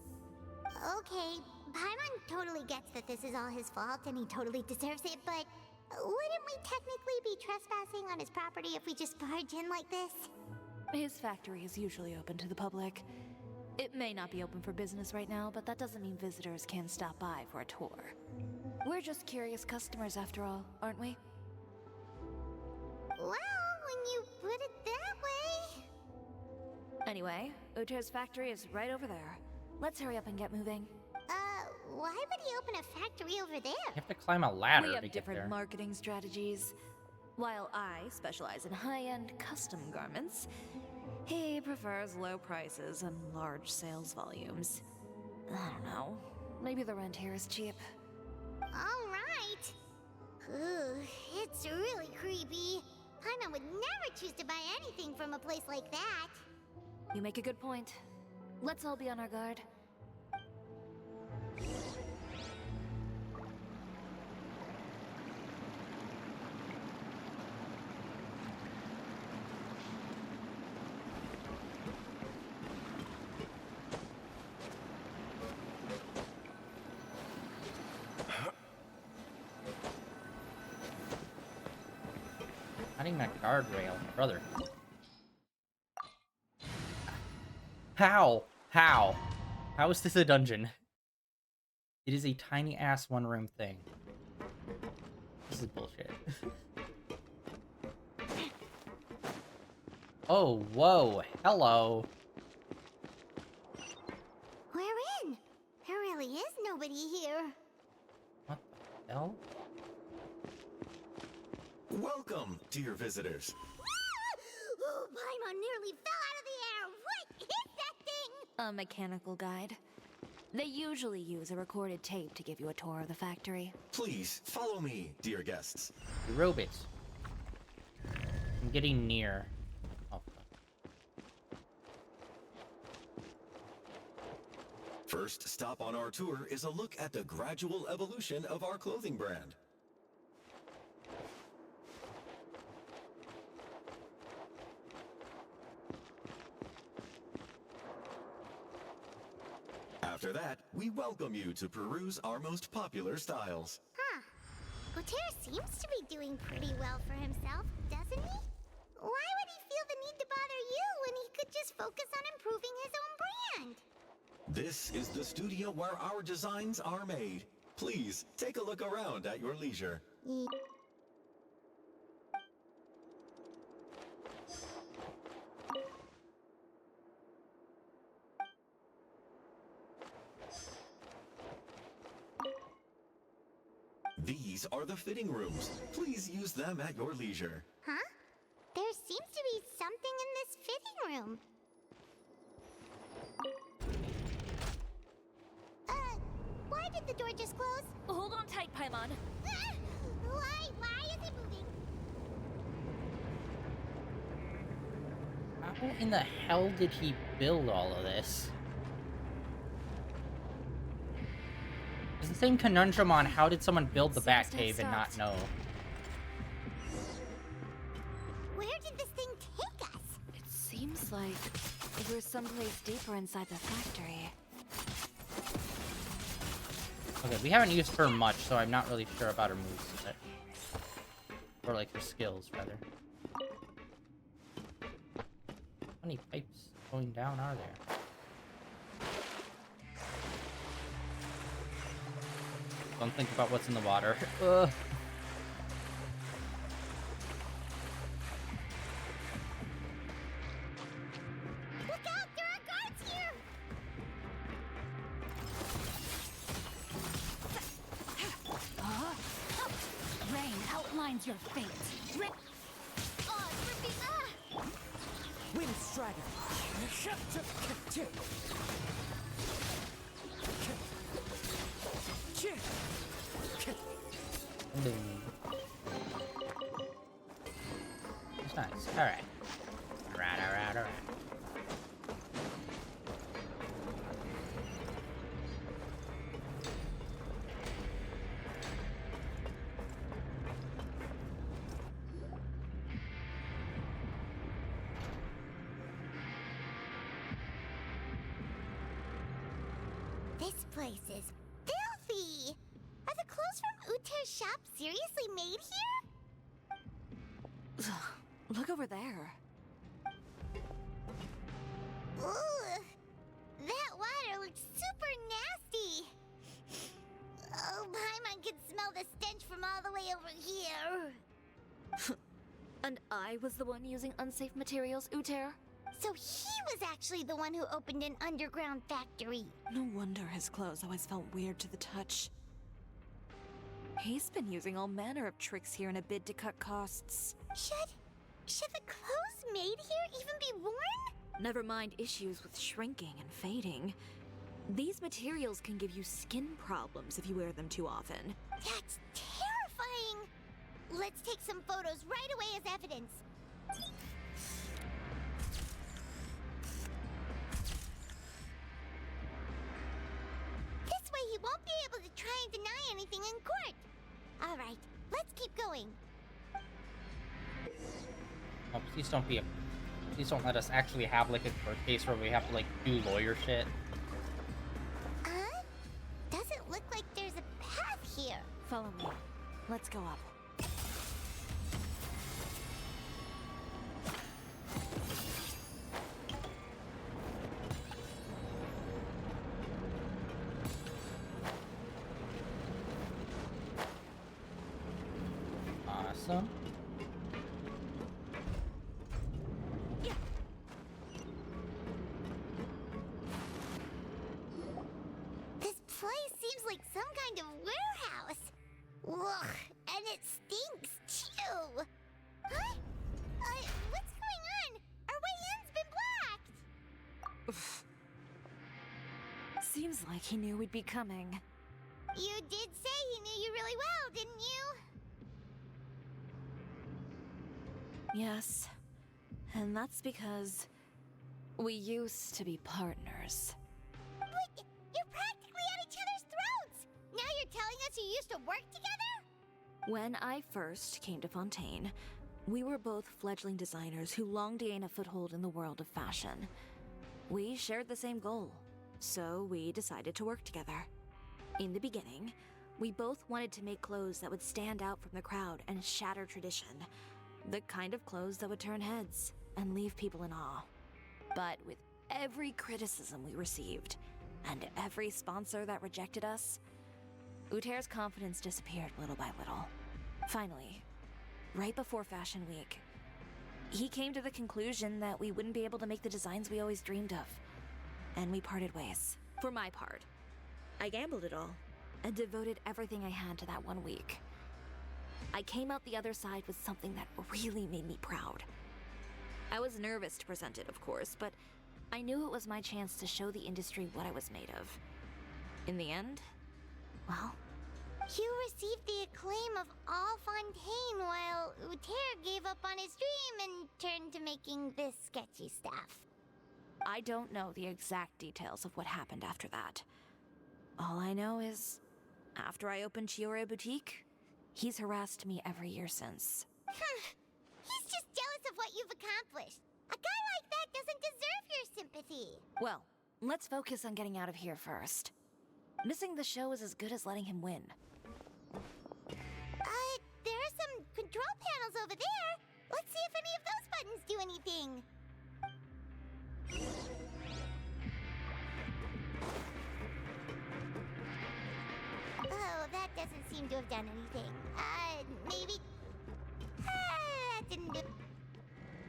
Okay, Paimon totally gets that this is all his fault and he totally deserves it, but wouldn't we technically be trespassing on his property if we just barge in like this? His factory is usually open to the public. It may not be open for business right now, but that doesn't mean visitors can't stop by for a tour. We're just curious customers after all, aren't we? Well, when you put it that way... Anyway, Uter's factory is right over there. Let's hurry up and get moving. Why would he open a factory over there? You have to climb a ladder We to have get different there. marketing strategies. While I specialize in high-end custom garments, he prefers low prices and large sales volumes. I don't know. Maybe the rent here is cheap. All right. Ooh, it's really creepy. Paimon would never choose to buy anything from a place like that. You make a good point. Let's all be on our guard. Not even a guardrail, brother. How? How? How is this a dungeon? It is a tiny ass one-room thing. This is bullshit. Oh, whoa, hello. We're in. There really is nobody here. What the hell? Welcome, dear visitors. Oh, Paimon nearly fell out of the air. What is that thing? A mechanical guide. They usually use a recorded tape to give you a tour of the factory. Please, follow me, dear guests. The robots. I'm getting near. Oh, fuck. First stop on our tour is a look at the gradual evolution of our clothing brand. After that, we welcome you to peruse our most popular styles. Huh. Uter seems to be doing pretty well for himself, doesn't he? Why would he feel the need to bother you when he could just focus on improving his own brand? This is the studio where our designs are made. Please, take a look around at your leisure. These are the fitting rooms. Please use them at your leisure. Huh? There seems to be something in this fitting room. Why did the door just close? Hold on tight, Paimon. Why is it moving? How in the hell did he build all of this? It's the same conundrum on how did someone build the Batcave and not know? Where did this thing take us? It seems like we're someplace deeper inside the factory. Okay, we haven't used her much, so I'm not really sure about her moves. Or like her skills, rather. How many pipes going down are there? Don't think about what's in the water. Ugh. Look out! There are guards here! Rain outlines your fate. Oh, Ruby! Wind Strider! That's nice. Alright. Alright. This place is filthy! Are the clothes from Uter's shop seriously made here? Look over there. Ooh! That water looks super nasty! Oh, Paimon can smell the stench from all the way over here! And I was the one using unsafe materials, Uter? So he was actually the one who opened an underground factory. No wonder his clothes always felt weird to the touch. He's been using all manner of tricks here in a bid to cut costs. Should the clothes made here even be worn? Never mind issues with shrinking and fading. These materials can give you skin problems if you wear them too often. That's terrifying! Let's take some photos right away as evidence. This way he won't be able to try and deny anything in court. All right, let's keep going. Oh, please don't be a... Please don't let us actually have, like, a court case where we have to, like, do lawyer shit. Doesn't look like there's a path here. Follow me. Let's go up. Awesome. This place seems like some kind of warehouse. Ugh, and it stinks too. Huh? What's going on? Our way in's been blocked. Seems like he knew we'd be coming. You did say he knew you really well, didn't you? Yes. And that's because we used to be partners. But you're practically at each other's throats. Now you're telling us you used to work together? When I first came to Fontaine, we were both fledgling designers who longed to gain a foothold in the world of fashion. We shared the same goal, so we decided to work together. In the beginning, we both wanted to make clothes that would stand out from the crowd and shatter tradition. The kind of clothes that would turn heads and leave people in awe. But with every criticism we received, and every sponsor that rejected us, Uter's confidence disappeared little by little. Finally, right before Fashion Week, he came to the conclusion that we wouldn't be able to make the designs we always dreamed of. And we parted ways. For my part, I gambled it all and devoted everything I had to that 1 week. I came out the other side with something that really made me proud. I was nervous to present it, of course, but I knew it was my chance to show the industry what I was made of. In the end, well... You received the acclaim of all Fontaine while Uter gave up on his dream and turned to making this sketchy stuff. I don't know the exact details of what happened after that. All I know is, after I opened Chioria Boutique, he's harassed me every year since. He's just jealous of what you've accomplished. A guy like that doesn't deserve your sympathy. Well, let's focus on getting out of here first. Missing the show is as good as letting him win. There are some control panels over there. Let's see if any of those buttons do anything. Oh, that doesn't seem to have done anything. Maybe... that didn't do...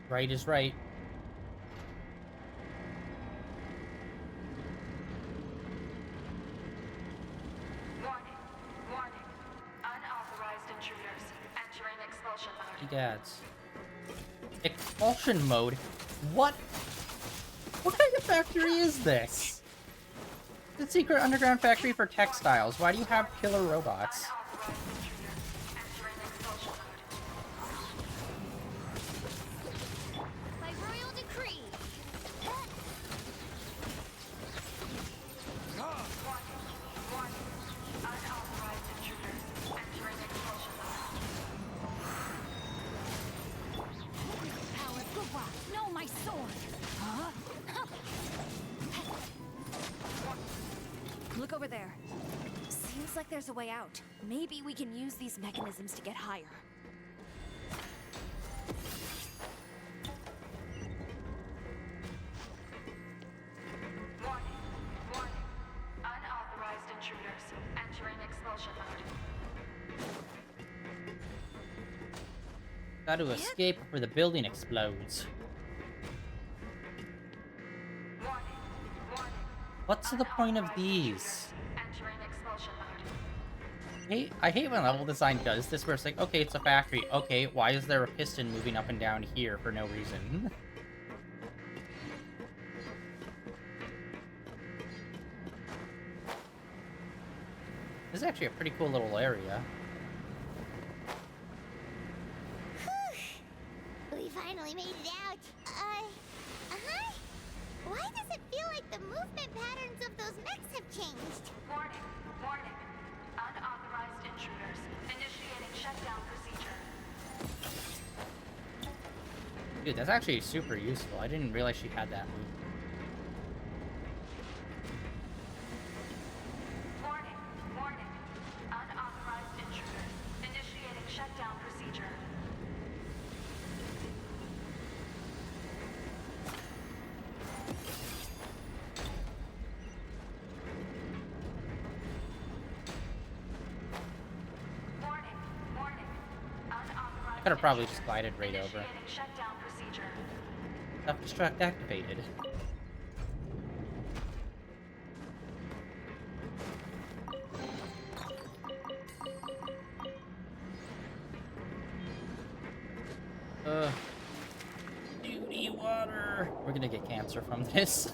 Right is right. Warning. Unauthorized intruders entering expulsion mode. Dads. Expulsion mode? What? What kind of factory is this? The secret underground factory for textiles. Why do you have killer robots? By royal decree. Unauthorized intruders entering expulsion mode. Power Gubwa, know my sword! Huh? Look over there. Seems like there's a way out. Maybe we can use these mechanisms to get higher. Warning. Unauthorized intruders entering expulsion mode. Got to escape before the building explodes. What's the point of these? Entering expulsion mode. I hate when level design does this, where it's like, okay, it's a factory. Okay, why is there a piston moving up and down here for no reason? This is actually a pretty cool little area. We finally made it out. Uh-huh. Why does it feel like the movement patterns of those mechs have changed? Warning, warning. Unauthorized intruders. Initiating shutdown procedure. Dude, that's actually super useful. I didn't realize she had that move. Warning, warning. Unauthorized intruders. Initiating shutdown procedure. Warning, warning. Unauthorized Could have probably just glided right over. initiating shutdown procedure. Self-destruct activated. Duty water. We're gonna get cancer from this.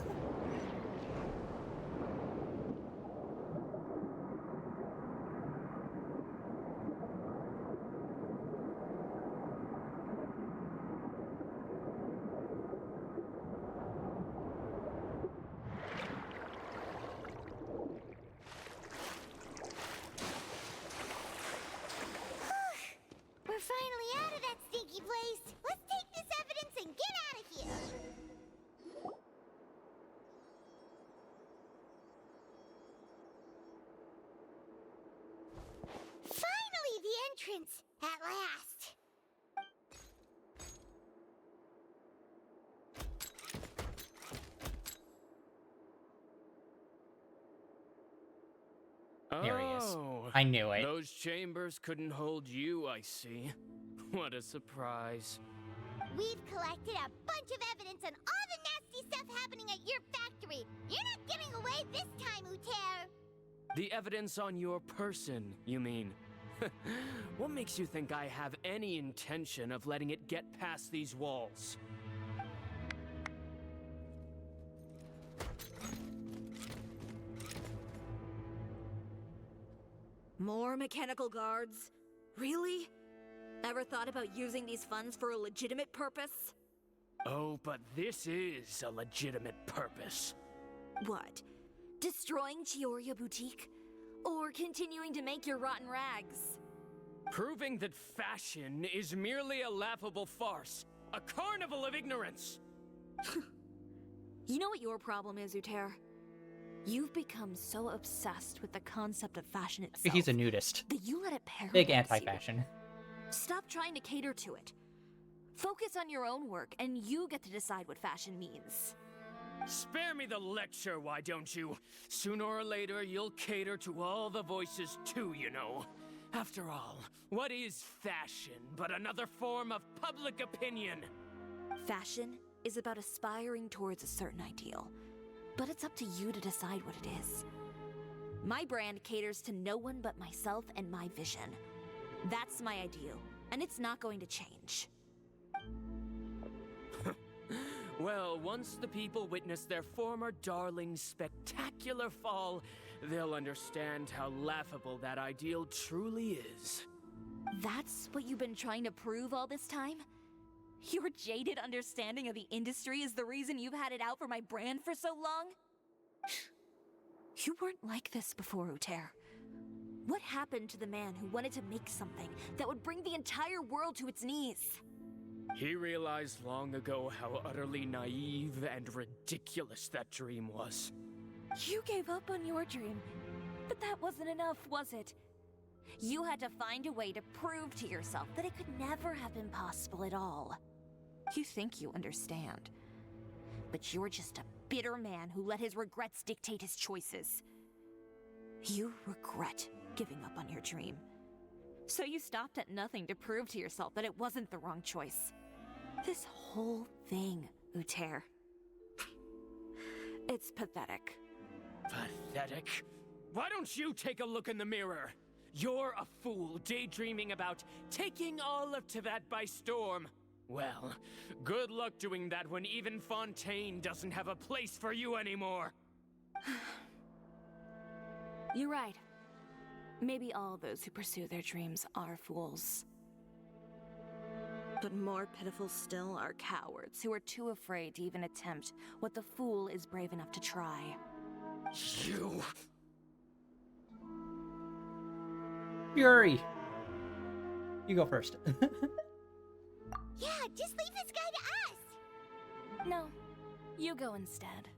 We're finally out of that stinky place. Let's take this evidence and get out of here. Finally, the entrance. At last. There he is. Oh, I knew it. Those chambers couldn't hold you, I see. What a surprise. We've collected a bunch of evidence on all the nasty stuff happening at your factory. You're not getting away this time, Uter. The evidence on your person, you mean? What makes you think I have any intention of letting it get past these walls? More mechanical guards? Really? Ever thought about using these funds for a legitimate purpose? Oh, but this is a legitimate purpose. What? Destroying Chioria Boutique? Or continuing to make your rotten rags? Proving that fashion is merely a laughable farce, a carnival of ignorance. You know what your problem is, Uter? You've become so obsessed with the concept of fashion itself He's a nudist. that you let it paralyze Big you. anti-fashion. Stop trying to cater to it. Focus on your own work, and you get to decide what fashion means. Spare me the lecture, why don't you? Sooner or later, you'll cater to all the voices too, you know. After all, what is fashion but another form of public opinion? Fashion is about aspiring towards a certain ideal, but it's up to you to decide what it is. My brand caters to no one but myself and my vision. That's my ideal, and it's not going to change. Well, once the people witness their former darling's spectacular fall, they'll understand how laughable that ideal truly is. That's what you've been trying to prove all this time? Your jaded understanding of the industry is the reason you've had it out for my brand for so long? You weren't like this before, Uter. What happened to the man who wanted to make something that would bring the entire world to its knees? He realized long ago how utterly naive and ridiculous that dream was. You gave up on your dream, but that wasn't enough, was it? You had to find a way to prove to yourself that it could never have been possible at all. You think you understand, but you're just a bitter man who let his regrets dictate his choices. You regret giving up on your dream. So you stopped at nothing to prove to yourself that it wasn't the wrong choice. This whole thing, Uter. It's pathetic. Pathetic? Why don't you take a look in the mirror? You're a fool daydreaming about taking all of Teyvat by storm. Well, good luck doing that when even Fontaine doesn't have a place for you anymore. You're right. Maybe all those who pursue their dreams are fools. But more pitiful still are cowards who are too afraid to even attempt what the fool is brave enough to try. You... Fury! You go first. Yeah, just leave this guy to us! No, you go instead.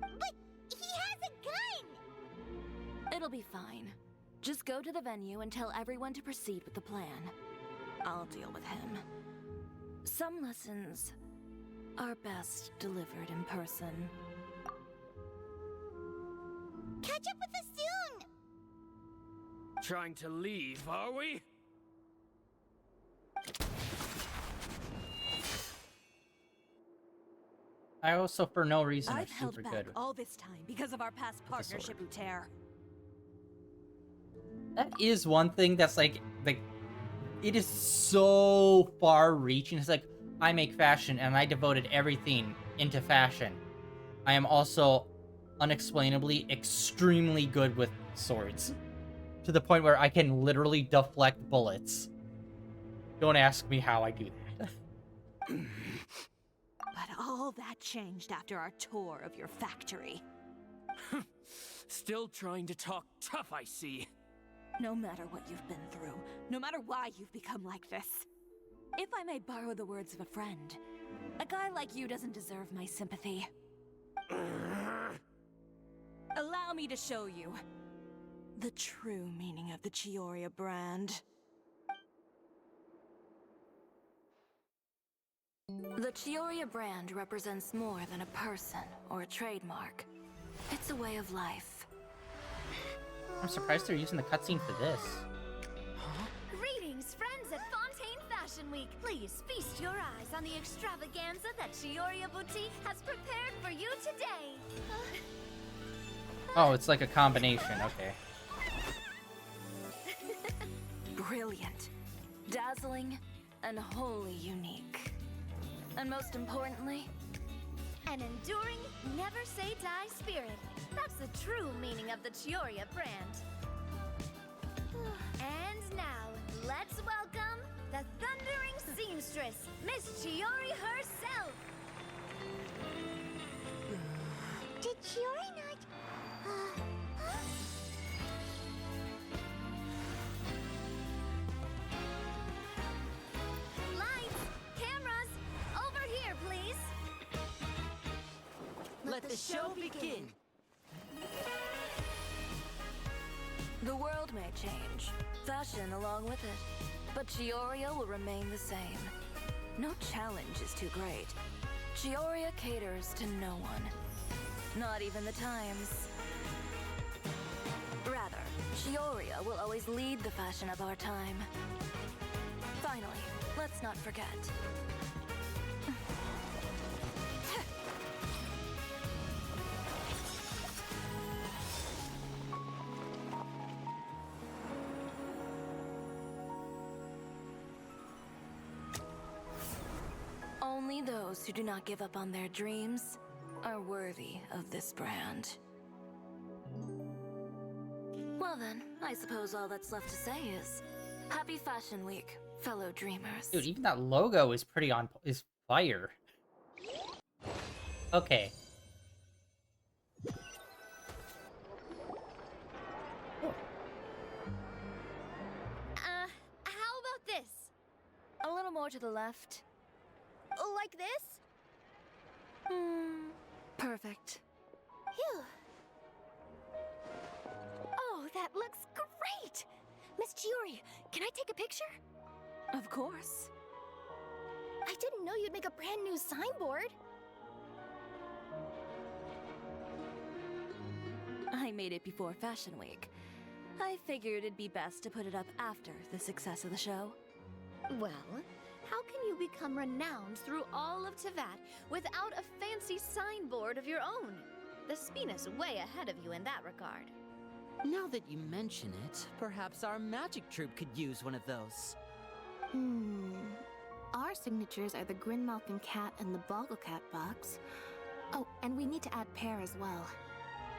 But he has a gun! It'll be fine. Just go to the venue and tell everyone to proceed with the plan. I'll deal with him. Some lessons are best delivered in person. Catch up with us soon! Trying to leave, are we? I also, for no reason, are I've held super back good. all this time because of our past partnership, Uter. That is one thing that's like, it is so far-reaching. It's like, I make fashion, and I devoted everything into fashion. I am also, unexplainably, extremely good with swords. To the point where I can literally deflect bullets. Don't ask me how I do that. But all that changed after our tour of your factory. Still trying to talk tough, I see. No matter what you've been through, no matter why you've become like this. If I may borrow the words of a friend, a guy like you doesn't deserve my sympathy. Allow me to show you the true meaning of the Chioria brand. The Chioria brand represents more than a person or a trademark. It's a way of life. I'm surprised they're using the cutscene for this. Greetings, friends at Fontaine Fashion Week. Please feast your eyes on the extravaganza that Chioria Boutique has prepared for you today. Oh, it's like a combination, okay. Brilliant, dazzling, and wholly unique. And most importantly, An enduring, never-say-die spirit. That's the true meaning of the Chioria brand. And now, let's welcome the thundering seamstress, Miss Chiori herself! Did Chiori not... Lights, cameras, over here, please! let the show begin. The world may change, fashion along with it, but Chioria will remain the same. No challenge is too great. Chioria caters to no one, not even the times. Rather, Chioria will always lead the fashion of our time. Finally, let's not forget. Only those who do not give up on their dreams are worthy of this brand. Well then, I suppose all that's left to say is Happy Fashion Week, fellow dreamers. Dude, even that logo is pretty is fire. Okay. How about this? A little more to the left. Like this? Perfect. Phew. Oh, that looks great! Miss Chiori, can I take a picture? Of course. I didn't know you'd make a brand new signboard. I made it before Fashion Week. I figured it'd be best to put it up after the success of the show. Well, how can you become renowned through all of Teyvat without a fancy signboard of your own? The Spina's way ahead of you in that regard. Now that you mention it, perhaps our magic troupe could use one of those. Our signatures are the Grinmalkin cat and the Bogglecat box. Oh, and we need to add Pear as well.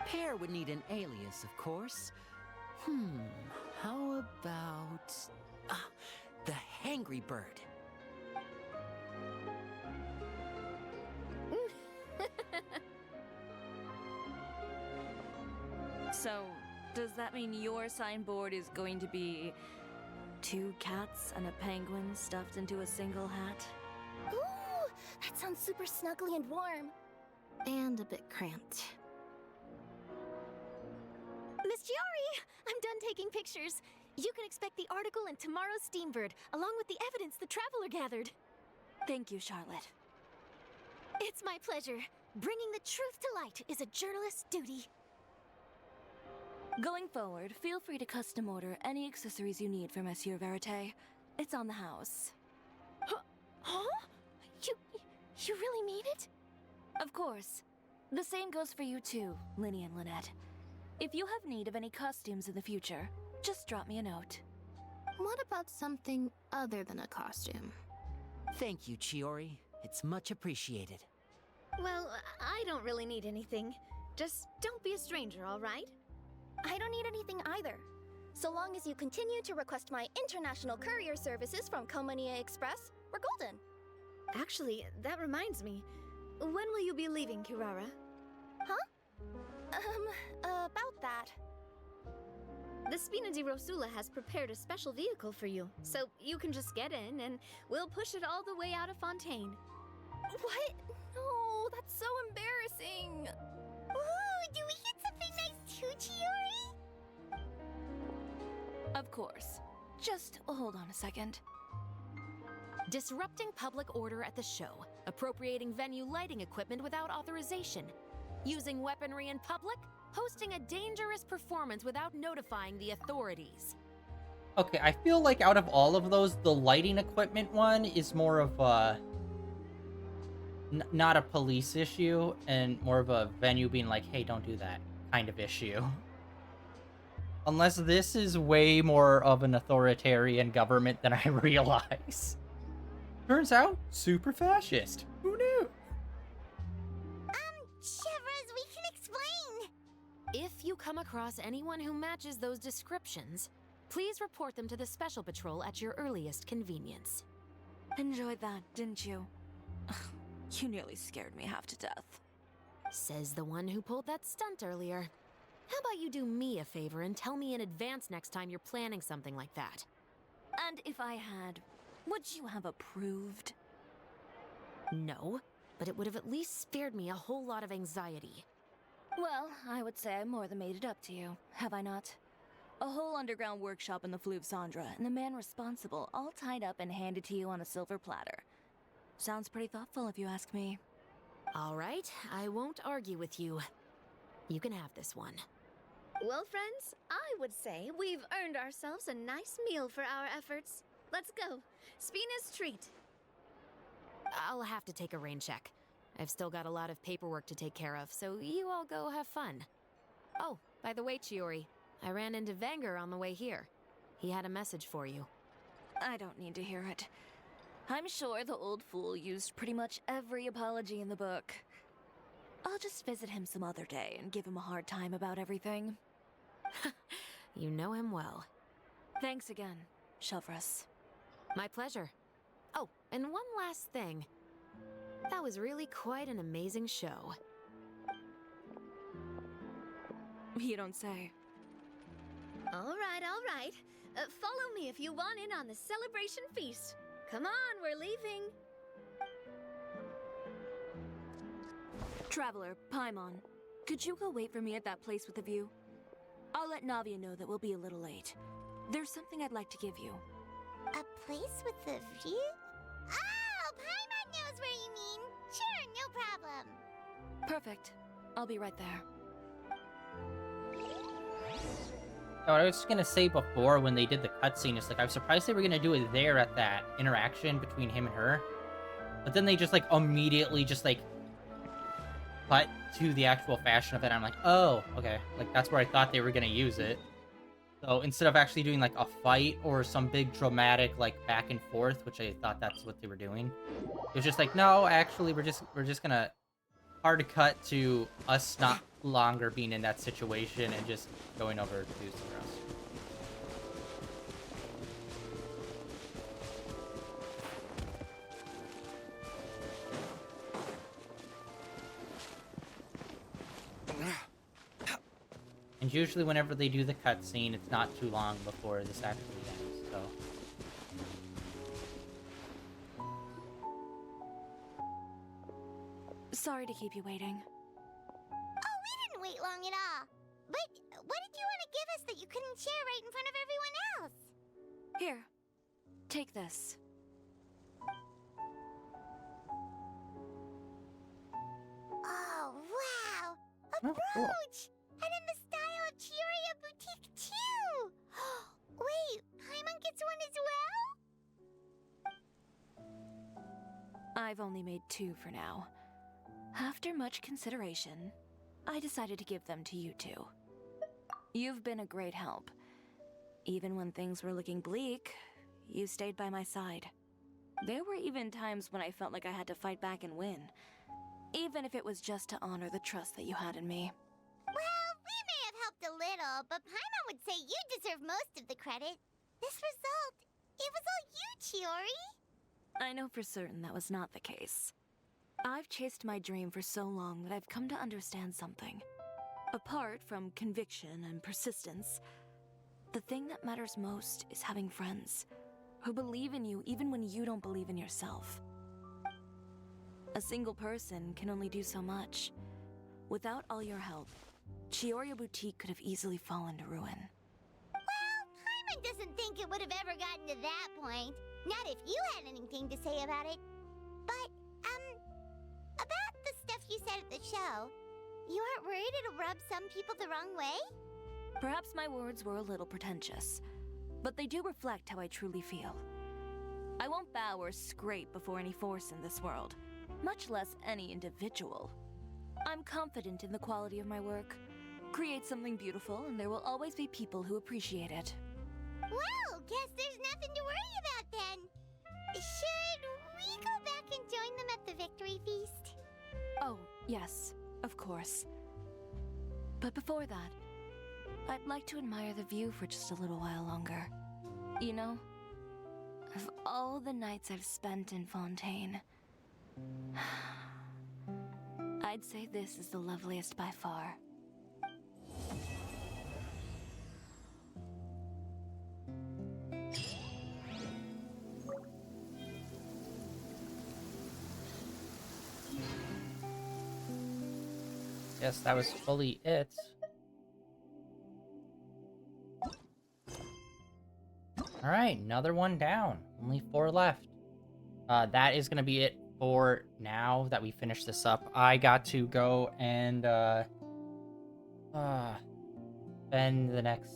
Pear would need an alias, of course. How about... the Hangry Bird. So, does that mean your signboard is going to be 2 cats and a penguin stuffed into a single hat? Ooh, that sounds super snuggly and warm. And a bit cramped. Miss Chiori, I'm done taking pictures. You can expect the article in tomorrow's Steambird, along with the evidence the Traveler gathered. Thank you, Charlotte. It's my pleasure. Bringing the truth to light is a journalist's duty. Going forward, feel free to custom order any accessories you need for Monsieur Verite. It's on the house. Huh? You really mean it? Of course. The same goes for you too, Linny and Lynette. If you have need of any costumes in the future, just drop me a note. What about something other than a costume? Thank you, Chiori. It's much appreciated. Well, I don't really need anything. Just don't be a stranger, all right? I don't need anything either. So long as you continue to request my international courier services from Komania Express, we're golden. Actually, that reminds me. When will you be leaving, Kirara? Huh? About that. The Spina di Rosula has prepared a special vehicle for you, so you can just get in and we'll push it all the way out of Fontaine. What? No, that's so embarrassing. Ooh, do we get something nice too, Chiori? Of course. Just hold on a second. Disrupting public order at the show, appropriating venue lighting equipment without authorization, using weaponry in public, hosting a dangerous performance without notifying the authorities. Okay, I feel like out of all of those, the lighting equipment one is more of a... not a police issue, and more of a venue being like, hey, don't do that kind of issue. Unless this is way more of an authoritarian government than I realize. Turns out, super fascist. Who knew? Shivers, we can explain. If you come across anyone who matches those descriptions, please report them to the Special Patrol at your earliest convenience. Enjoyed that, didn't you? You nearly scared me half to death. Says the one who pulled that stunt earlier. How about you do me a favor and tell me in advance next time you're planning something like that? And if I had, would you have approved? No, but it would have at least spared me a whole lot of anxiety. Well, I would say I more than made it up to you, have I not? A whole underground workshop in the Fleuve Sandra, and the man responsible all tied up and handed to you on a silver platter. Sounds pretty thoughtful if you ask me. All right, I won't argue with you. You can have this one. Well, friends, I would say we've earned ourselves a nice meal for our efforts. Let's go. Spina's treat. I'll have to take a rain check. I've still got a lot of paperwork to take care of, so you all go have fun. Oh, by the way, Chiori, I ran into Vanger on the way here. He had a message for you. I don't need to hear it. I'm sure the old fool used pretty much every apology in the book. I'll just visit him some other day and give him a hard time about everything. You know him well. Thanks again, Shelvrus. My pleasure. Oh, and one last thing. That was really quite an amazing show. You don't say. All right. Follow me if you want in on the celebration feast. Come on, we're leaving. Traveler, Paimon, could you go wait for me at that place with the view? I'll let Navia know that we'll be a little late. There's something I'd like to give you. A place with a view? Oh, Paimon knows where you mean. Sure, no problem. Perfect. I'll be right there. Oh, I was just gonna say before when they did the cutscene, it's like I was surprised they were gonna do it there at that interaction between him and her. But then they just like immediately just like cut to the actual fashion of it, I'm like, oh, okay. Like, that's where I thought they were gonna use it. So instead of actually doing, like, a fight or some big dramatic, like, back and forth, which I thought that's what they were doing, it was just like, no, actually, we're just gonna hard cut to us not longer being in that situation and just going over to somewhere else. And usually whenever they do the cutscene, it's not too long before this actually ends, so... Sorry to keep you waiting. Oh, we didn't wait long at all. But what did you want to give us that you couldn't share right in front of everyone else? Here, take this. Oh, wow! A Oh, cool. brooch! And in the style of Chioria Boutique, too! Wait, Paimon gets one as well? I've only made 2 for now. After much consideration, I decided to give them to you two. You've been a great help. Even when things were looking bleak, you stayed by my side. There were even times when I felt like I had to fight back and win, even if it was just to honor the trust that you had in me. Well, we may have helped a little, but Paimon would say you deserve most of the credit. This result, it was all you, Chiori. I know for certain that was not the case. I've chased my dream for so long that I've come to understand something. Apart from conviction and persistence, the thing that matters most is having friends who believe in you even when you don't believe in yourself. A single person can only do so much. Without all your help, Chioria Boutique could have easily fallen to ruin. Well, Paimon doesn't think it would have ever gotten to that point. Not if you had anything to say about it. But, about the stuff you said at the show, you aren't worried it'll rub some people the wrong way? Perhaps my words were a little pretentious, but they do reflect how I truly feel. I won't bow or scrape before any force in this world, much less any individual. I'm confident in the quality of my work. Create something beautiful, and there will always be people who appreciate it. Well, guess there's nothing to worry about then. Should we go back and join them at the victory feast? Oh, yes, of course. But before that, I'd like to admire the view for just a little while longer. You know, of all the nights I've spent in Fontaine, I'd say this is the loveliest by far. Yes, that was fully it. Alright, another one down. Only 4 left. That is going to be it for now that we finish this up. I got to go and spend the next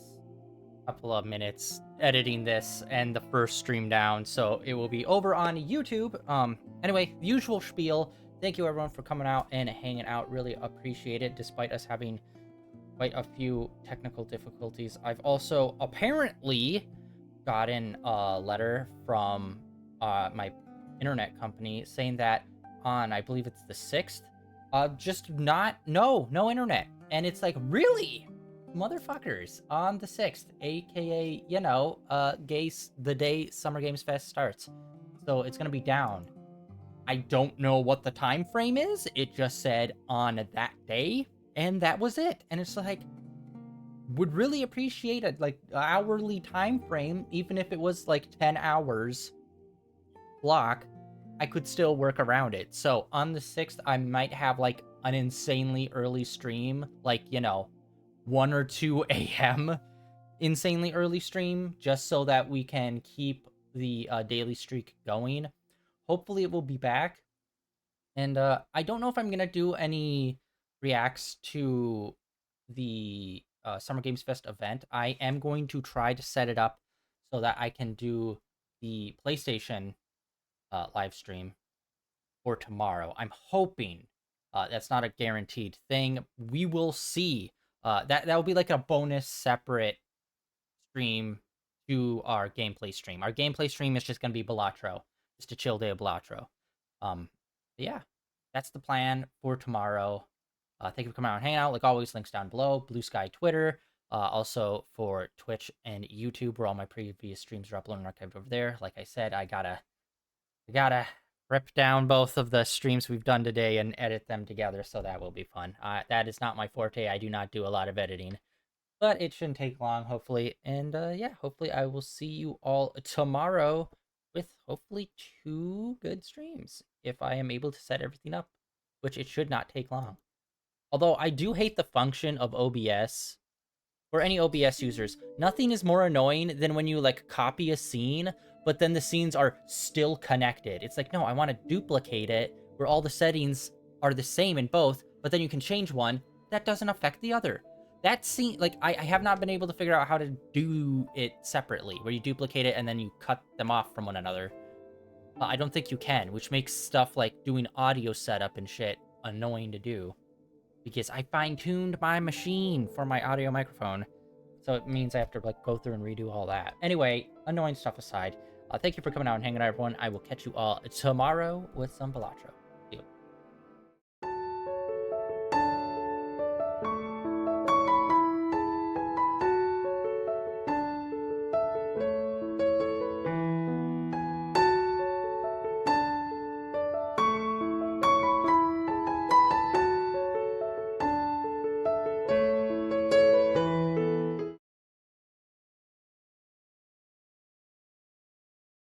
couple of minutes editing this and the first stream down, so it will be over on YouTube. Anyway, the usual spiel. Thank you everyone for coming out and hanging out. Really appreciate it, despite us having quite a few technical difficulties. I've also apparently gotten a letter from my internet company saying that on, I believe it's the 6th, just no internet. And it's like, really? Motherfuckers, on the 6th, aka, you know, the day Summer Games Fest starts. So it's gonna be down. I don't know what the time frame is. It just said on that day, and that was it. And it's like, would really appreciate a like hourly time frame, even if it was like 10 hours block. I could still work around it. So on the 6th, I might have like an insanely early stream, like, you know, 1 or 2 a.m. insanely early stream, just so that we can keep the daily streak going. Hopefully it will be back. And I don't know if I'm going to do any reacts to the Summer Games Fest event. I am going to try to set it up so that I can do the PlayStation live stream for tomorrow. I'm hoping That's not a guaranteed thing. We will see. That will be like a bonus separate stream to our gameplay stream. Our gameplay stream is just going to be Balatro. Just a chill day of Balatro. Yeah, that's the plan for tomorrow. Thank you for coming out and hanging out. Like always, links down below. Blue Sky Twitter. Also for Twitch and YouTube, where all my previous streams are uploaded and archived over there. Like I said, I gotta rip down both of the streams we've done today and edit them together, so that will be fun. That is not my forte. I do not do a lot of editing, but it shouldn't take long, hopefully. And yeah, hopefully I will see you all tomorrow with hopefully 2 good streams, if I am able to set everything up, which it should not take long. Although I do hate the function of OBS. For any OBS users, nothing is more annoying than when you like copy a scene, but then the scenes are still connected. It's like, no, I want to duplicate it where all the settings are the same in both, but then you can change one that doesn't affect the other. That scene, like, I have not been able to figure out how to do it separately, where you duplicate it and then you cut them off from one another. I don't think you can, which makes stuff like doing audio setup and shit annoying to do. Because I fine-tuned my machine for my audio microphone. So it means I have to like go through and redo all that. Anyway, annoying stuff aside, thank you for coming out and hanging out, everyone. I will catch you all tomorrow with some Balatro.